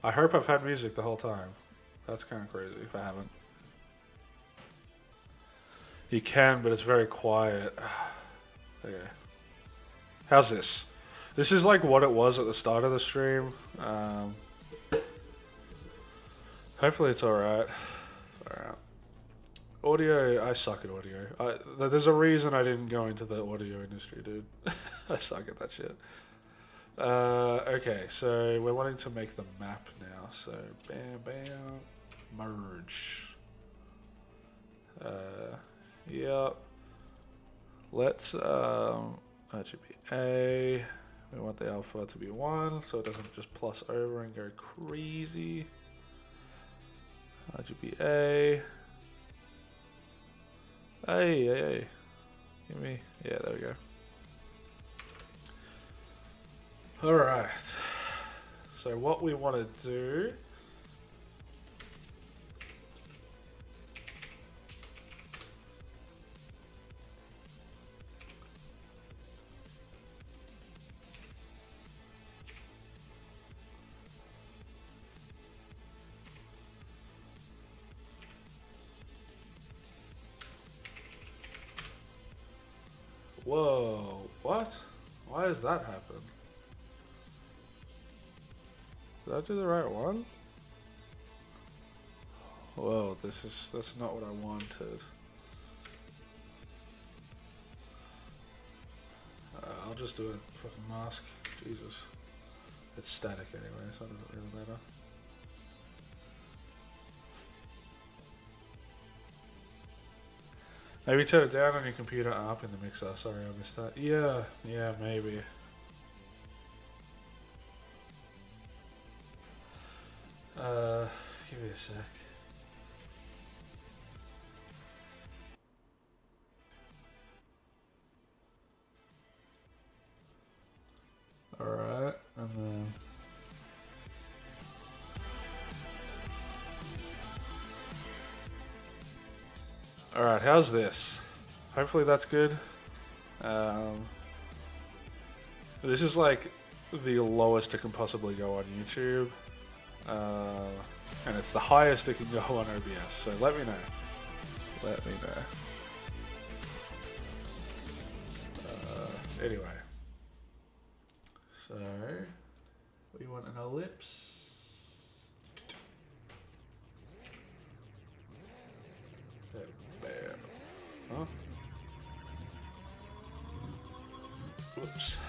I hope I've had music the whole time. That's kind of crazy if I haven't. You can, but it's very quiet. Okay. How's this? This is like what it was at the start of the stream. Hopefully it's alright. Alright. Audio, I suck at audio. There's a reason I didn't go into the audio industry, dude. I suck at that shit. Okay, so we're wanting to make the map now. So, bam, bam, merge. Yep. Let's, that should be A. We want the alpha to be 1, so it doesn't just plus over and go crazy. That should be A. Hey. Give me, yeah, there we go. Alright. So what we want to do... Whoa, what? Why has that happened? Did I do the right one? Whoa, that's not what I wanted. I'll just do a fucking mask. Jesus. It's static anyway, so it doesn't really matter. Maybe turn it down on your computer and up in the mixer. Sorry, I missed that. Yeah, maybe. Give me a sec. Alright, and then... Alright, how's this? Hopefully that's good. This is like the lowest it can possibly go on YouTube. And it's the highest it can go on OBS, so let me know. Anyway. So, we want an ellipse. Huh? Whoops.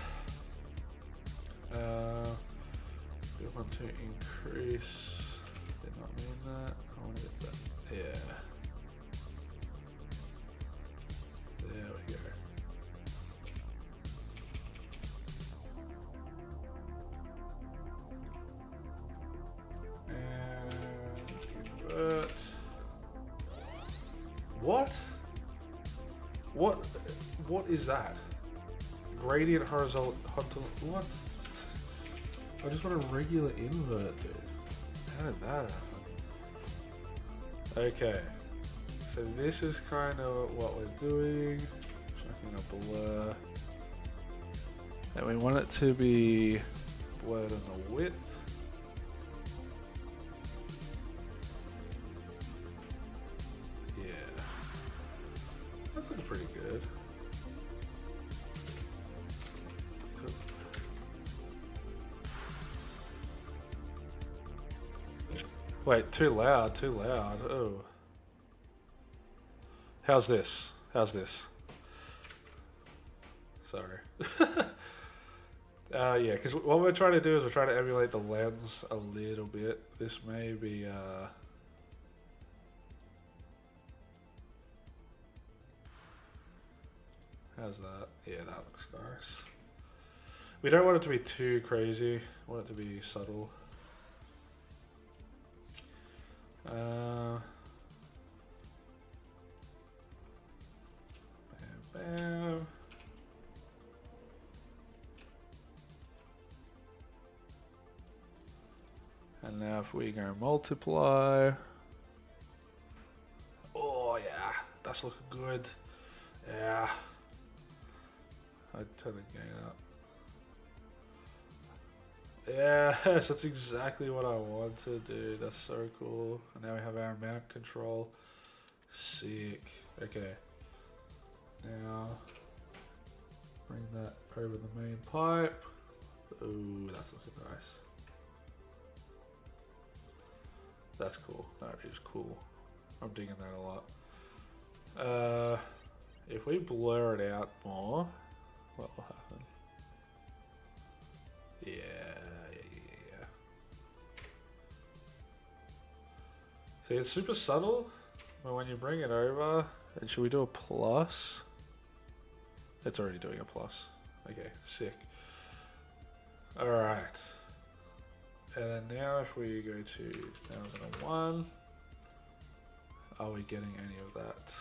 We want to increase. Did not mean that. I want to get that. Yeah. There we go. And convert. What? What? What is that? Gradient horizontal. What? I just want a regular invert, dude. How did that happen? Okay. So this is kind of what we're doing. Chucking a blur. And we want it to be blurred in the width. Yeah. That's looking pretty good. Wait, too loud, too loud. Oh. How's this? How's this? Sorry. Yeah, because what we're trying to do is we're trying to emulate the lens a little bit. This may be, how's that? Yeah, that looks nice. We don't want it to be too crazy. We want it to be subtle. Bam, bam. And now if we go multiply. Oh yeah, that's looking good. Yeah. I'd turn the gain up. Yes, that's exactly what I want to do. That's so cool. And now we have our mount control. Sick. Okay. Now, bring that over the main pipe. Ooh, that's looking nice. That's cool. That is cool. I'm digging that a lot. If we blur it out more, what will happen? Yeah. See, it's super subtle, but when you bring it over, and should we do a plus? It's already doing a plus. Okay, sick. Alright. And then now if we go to 1001, are we getting any of that?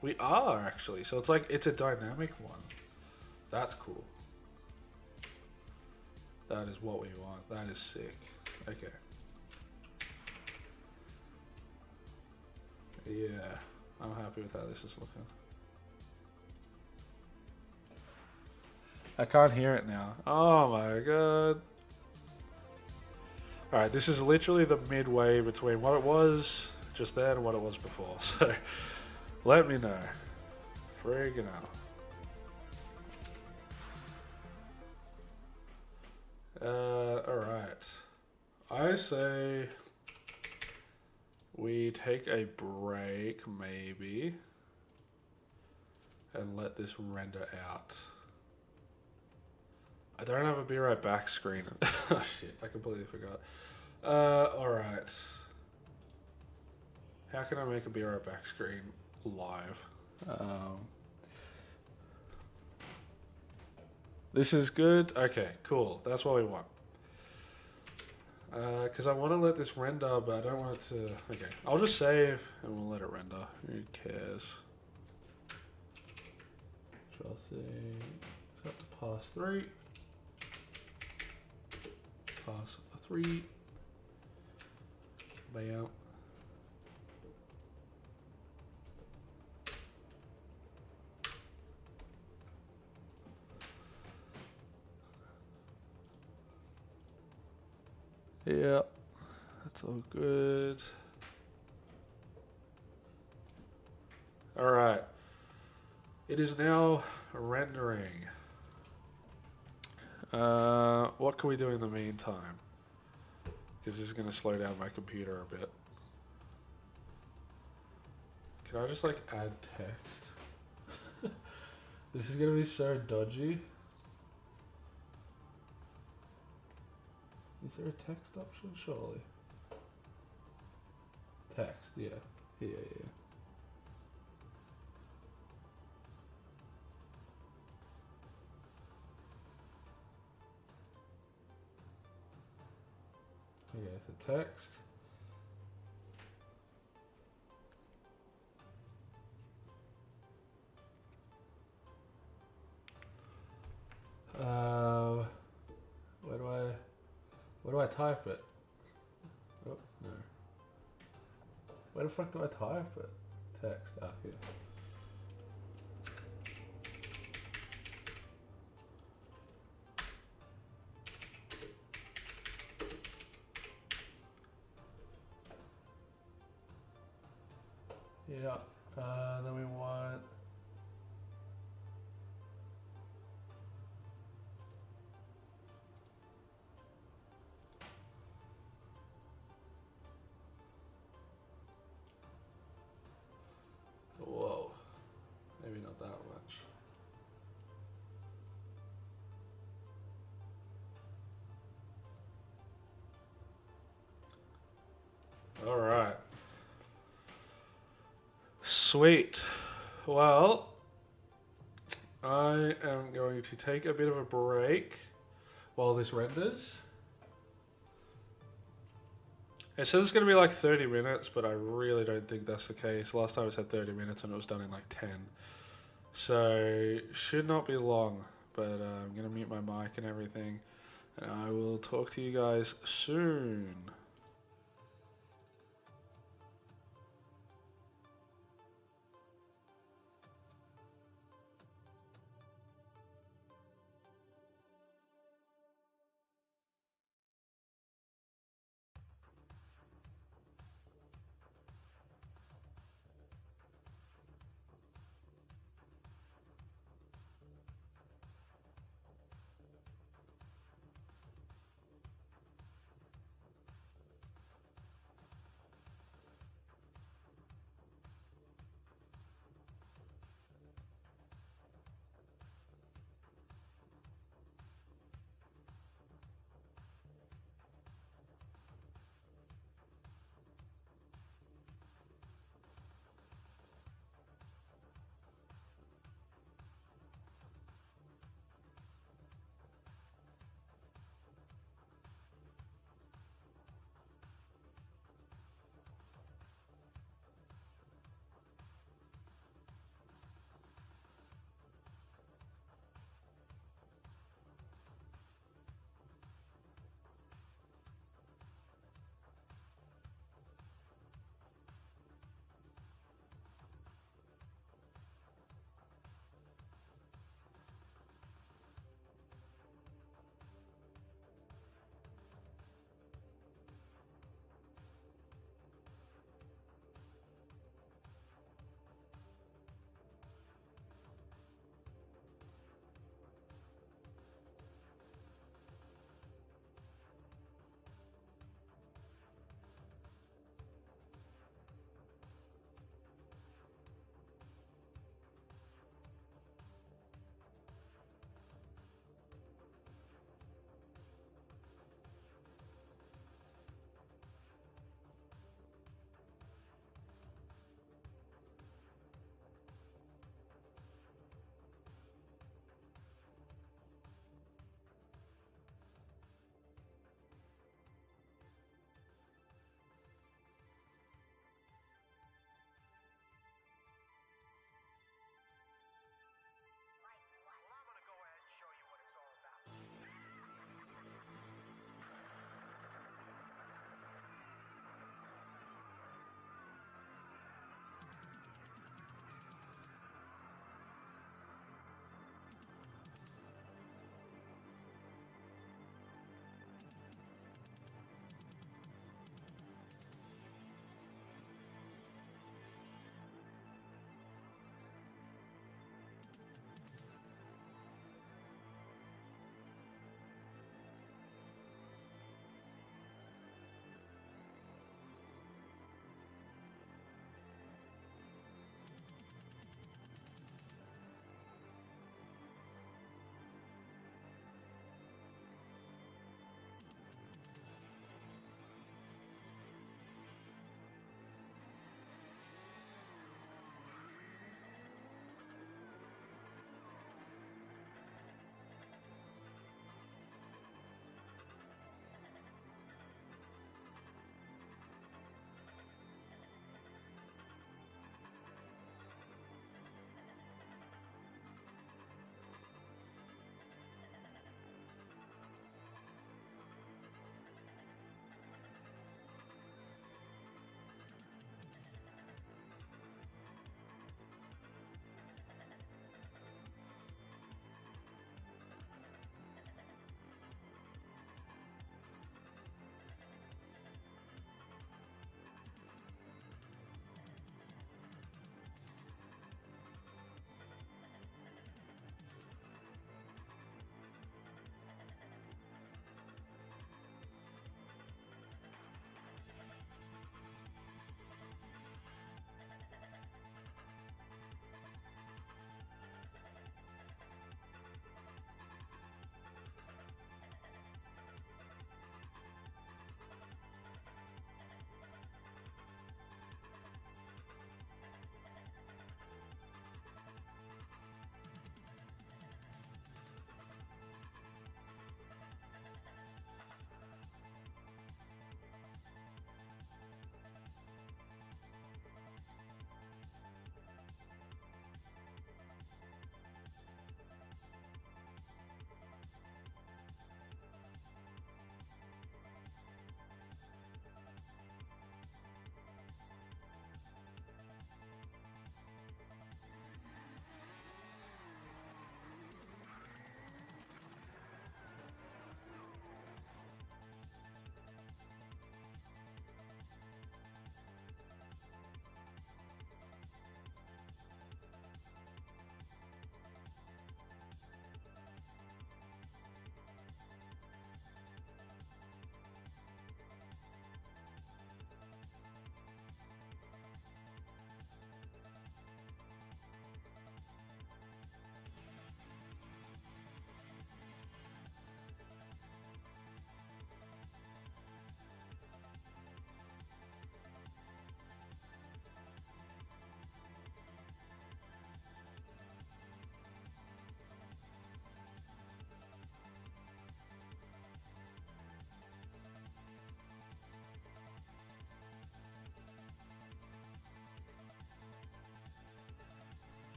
We are actually, so it's like, it's a dynamic one. That's cool. That is what we want. That is sick. Okay. Yeah, I'm happy with how this is looking. I can't hear it now. Oh my god. Alright, this is literally the midway between what it was just then and what it was before. So, let me know. Friggin' hell. Alright. I say we take a break, maybe, and let this render out. I don't have a be right back screen. Oh shit, I completely forgot. Alright. How can I make a be right back screen live? This is good? Okay, cool. That's what we want. Because I want to let this render, but I don't want it to... Okay, I'll just save and we'll let it render. Who cares? So I'll say... Set to pass 3. Pass 3. Layout. Yeah, that's all good. All right. It is now rendering. What can we do in the meantime? Because this is going to slow down my computer a bit. Can I just like add text? This is going to be so dodgy. Is there a text option? Surely. Text, yeah. Yeah. Okay, so text. type it? Oh, no. Where the fuck do I type it? Text, here. Yeah, then we want... Whoa, maybe not that much. All right. Sweet. Well, I am going to take a bit of a break while this renders. It says it's going to be like 30 minutes, but I really don't think that's the case. Last time it said 30 minutes and it was done in like 10. So, should not be long, but I'm going to mute my mic and everything. And I will talk to you guys soon.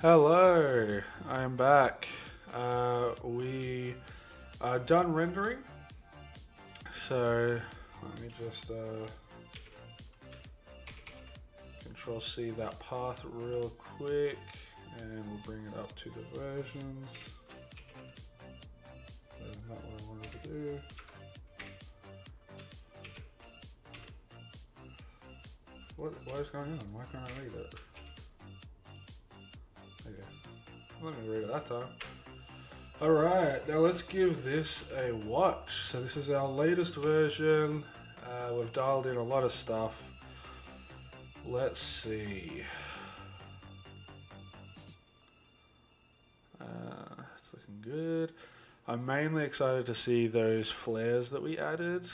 Hello, I am back. We are done rendering. So let me just Control C that path real quick, and we'll bring it up to the versions. That's not what I wanted to do. What is going on? Why can't I read it? Okay. Let me read it that time. Alright, now let's give this a watch. So this is our latest version. We've dialed in a lot of stuff. Let's see. It's looking good. I'm mainly excited to see those flares that we added.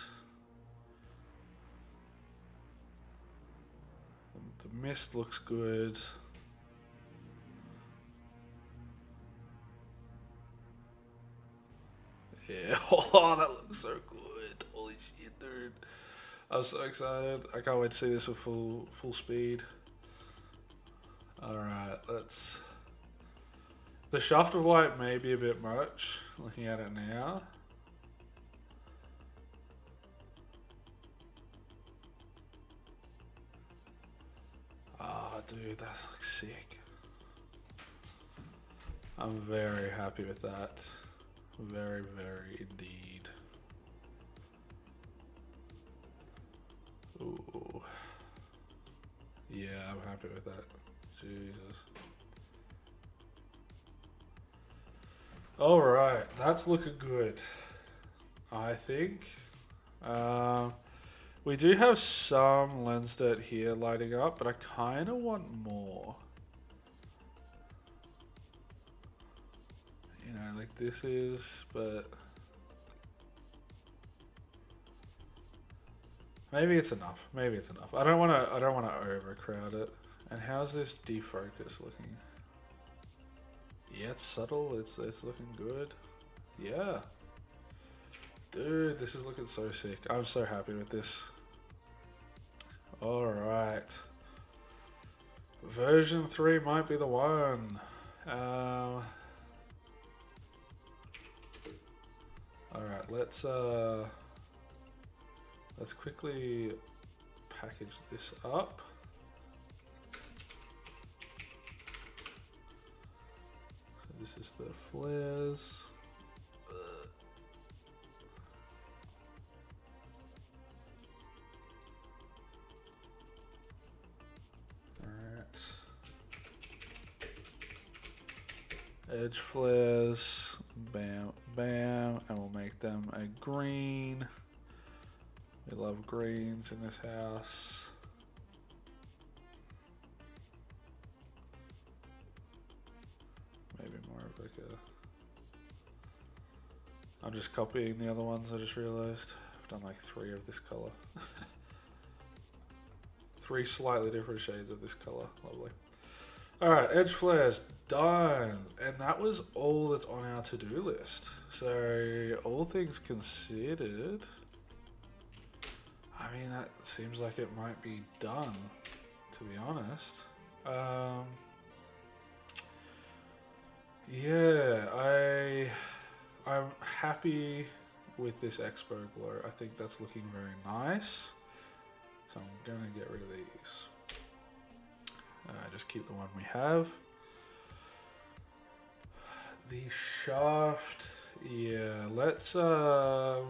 The mist looks good. Yeah, oh, that looks so good. Holy shit, dude. I'm so excited. I can't wait to see this with full speed. Alright, let's... The shaft of light may be a bit much, looking at it now. Oh, dude, that looks sick. I'm very happy with that. Very, very indeed. Ooh. Yeah, I'm happy with that. Jesus. Alright, that's looking good, I think. We do have some lens dirt here lighting up, but I kind of want more. You know, like this is, but maybe it's enough. Maybe it's enough. I don't want to overcrowd it. And how's this defocus looking? Yeah, it's subtle. It's looking good. Yeah. Dude, this is looking so sick. I'm so happy with this. Alright. Version 3 might be the one. Alright, let's quickly package this up. So this is the flares. Edge flares, bam, bam, and we'll make them a green. We love greens in this house. Maybe more of like a... I'm just copying the other ones, I just realized. I've done like 3 of this color. 3 slightly different shades of this color, lovely. Alright, edge flares, done. And that was all that's on our to-do list. So, all things considered, I mean, that seems like it might be done, to be honest. Yeah, I'm happy with this Expo Glow. I think that's looking very nice. So I'm gonna get rid of these. Just keep the one we have. The shaft, yeah. So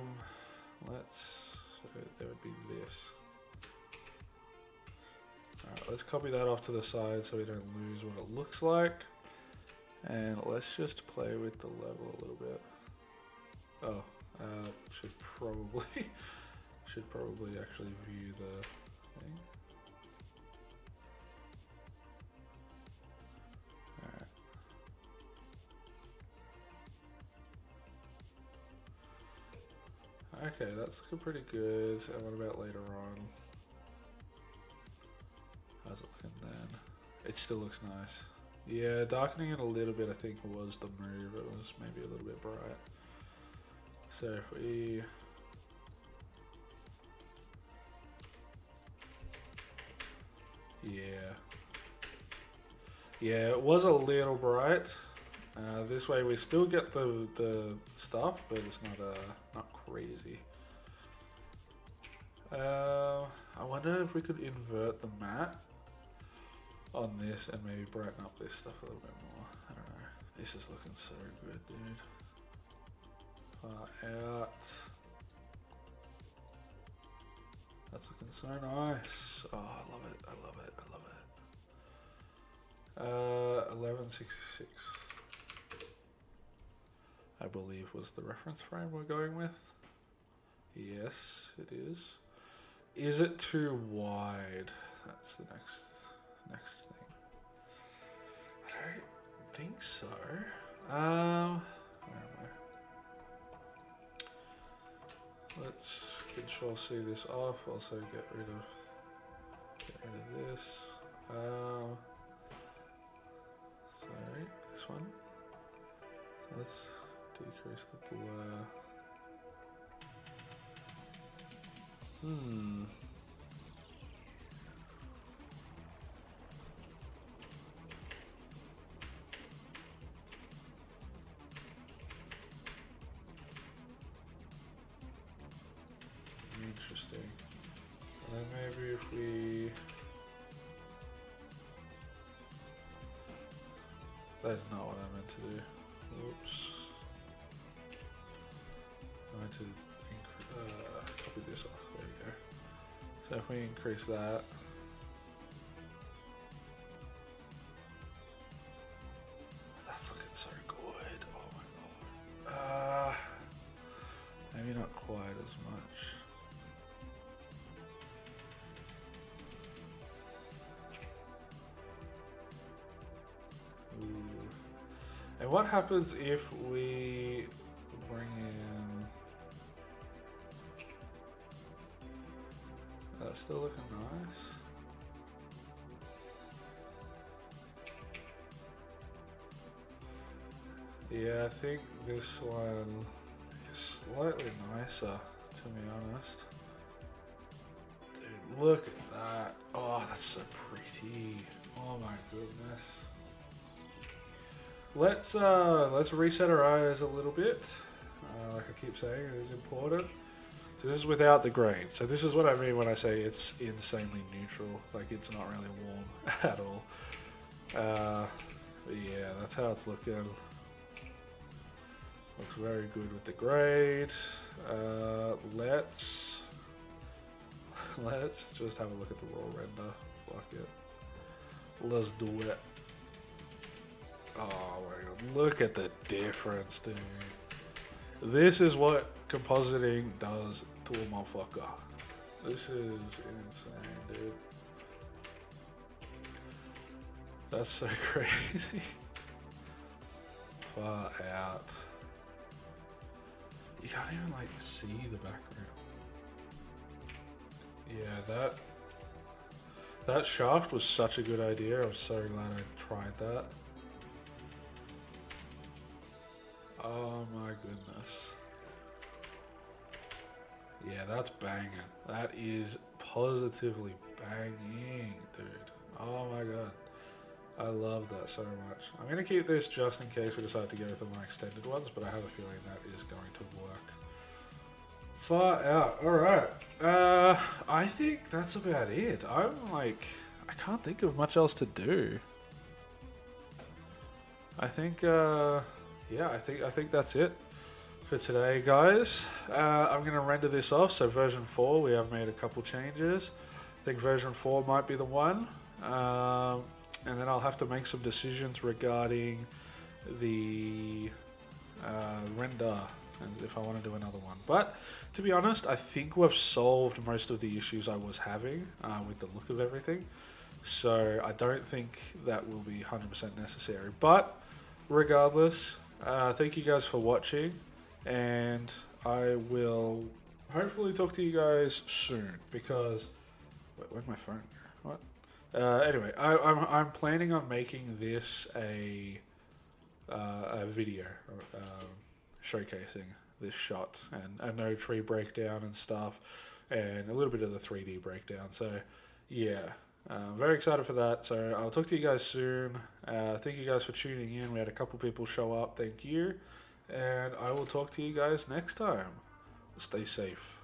there would be this. Alright, let's copy that off to the side so we don't lose what it looks like. And let's just play with the level a little bit. Oh, should probably actually view the thing. Okay, that's looking pretty good. And what about later on? How's it looking then? It still looks nice. Yeah, darkening it a little bit I think was the move. It was maybe a little bit bright. So if we... Yeah. Yeah, it was a little bright. This way we still get the stuff, but it's not crazy. I wonder if we could invert the matte on this and maybe brighten up this stuff a little bit more. I don't know. This is looking so good, dude. Far out. That's looking so nice. Oh, I love it. I love it. I love it. 1166. I believe was the reference frame we're going with. Yes, it is. Is it too wide? That's the next thing. I don't think so. Where am I? Let's Control C this off. Also get rid of this. Sorry, this one. So let's decrease the blur. Interesting. And then maybe if we... That's not what I meant to do. Oops. I meant to copy this off. There we go. So if we increase that, that's looking so good. Oh my god. Maybe not quite as much. Ooh. And what happens if we bring in... That's still looking nice. Yeah, I think this one is slightly nicer, to be honest. Dude, look at that. Oh, that's so pretty. Oh my goodness. Let's reset our eyes a little bit. Like I keep saying, it is important. So this is without the grain. So this is what I mean when I say it's insanely neutral. Like it's not really warm at all. But yeah, that's how it's looking. Looks very good with the grade. Let's just have a look at the raw render. Fuck it. Let's do it. Oh my god, look at the difference, dude. This is what compositing does to a motherfucker. This is insane, dude. That's so crazy. Far out. You can't even like see the background. Yeah, that shaft was such a good idea. I'm so glad I tried that. Oh my goodness. Yeah, that's banging. That is positively banging, dude. Oh my god. I love that so much. I'm going to keep this just in case we decide to go with the more extended ones, but I have a feeling that is going to work. Far out. Alright. I think that's about it. I can't think of much else to do. I think, yeah, I think that's it for today, guys. I'm going to render this off. So version 4, we have made a couple changes. I think version 4 might be the one. And then I'll have to make some decisions regarding the render, if I want to do another one. But to be honest, I think we've solved most of the issues I was having with the look of everything. So I don't think that will be 100% necessary. But regardless, thank you guys for watching, and I will hopefully talk to you guys soon, because... Wait, where's my phone? What? Anyway, I'm planning on making this a video showcasing this shot and a no tree breakdown and stuff, and a little bit of the 3D breakdown. So yeah, Very excited for that. So I'll talk to you guys soon. Thank you guys for tuning in. We had a couple people show up. Thank you. And I will talk to you guys next time. Stay safe.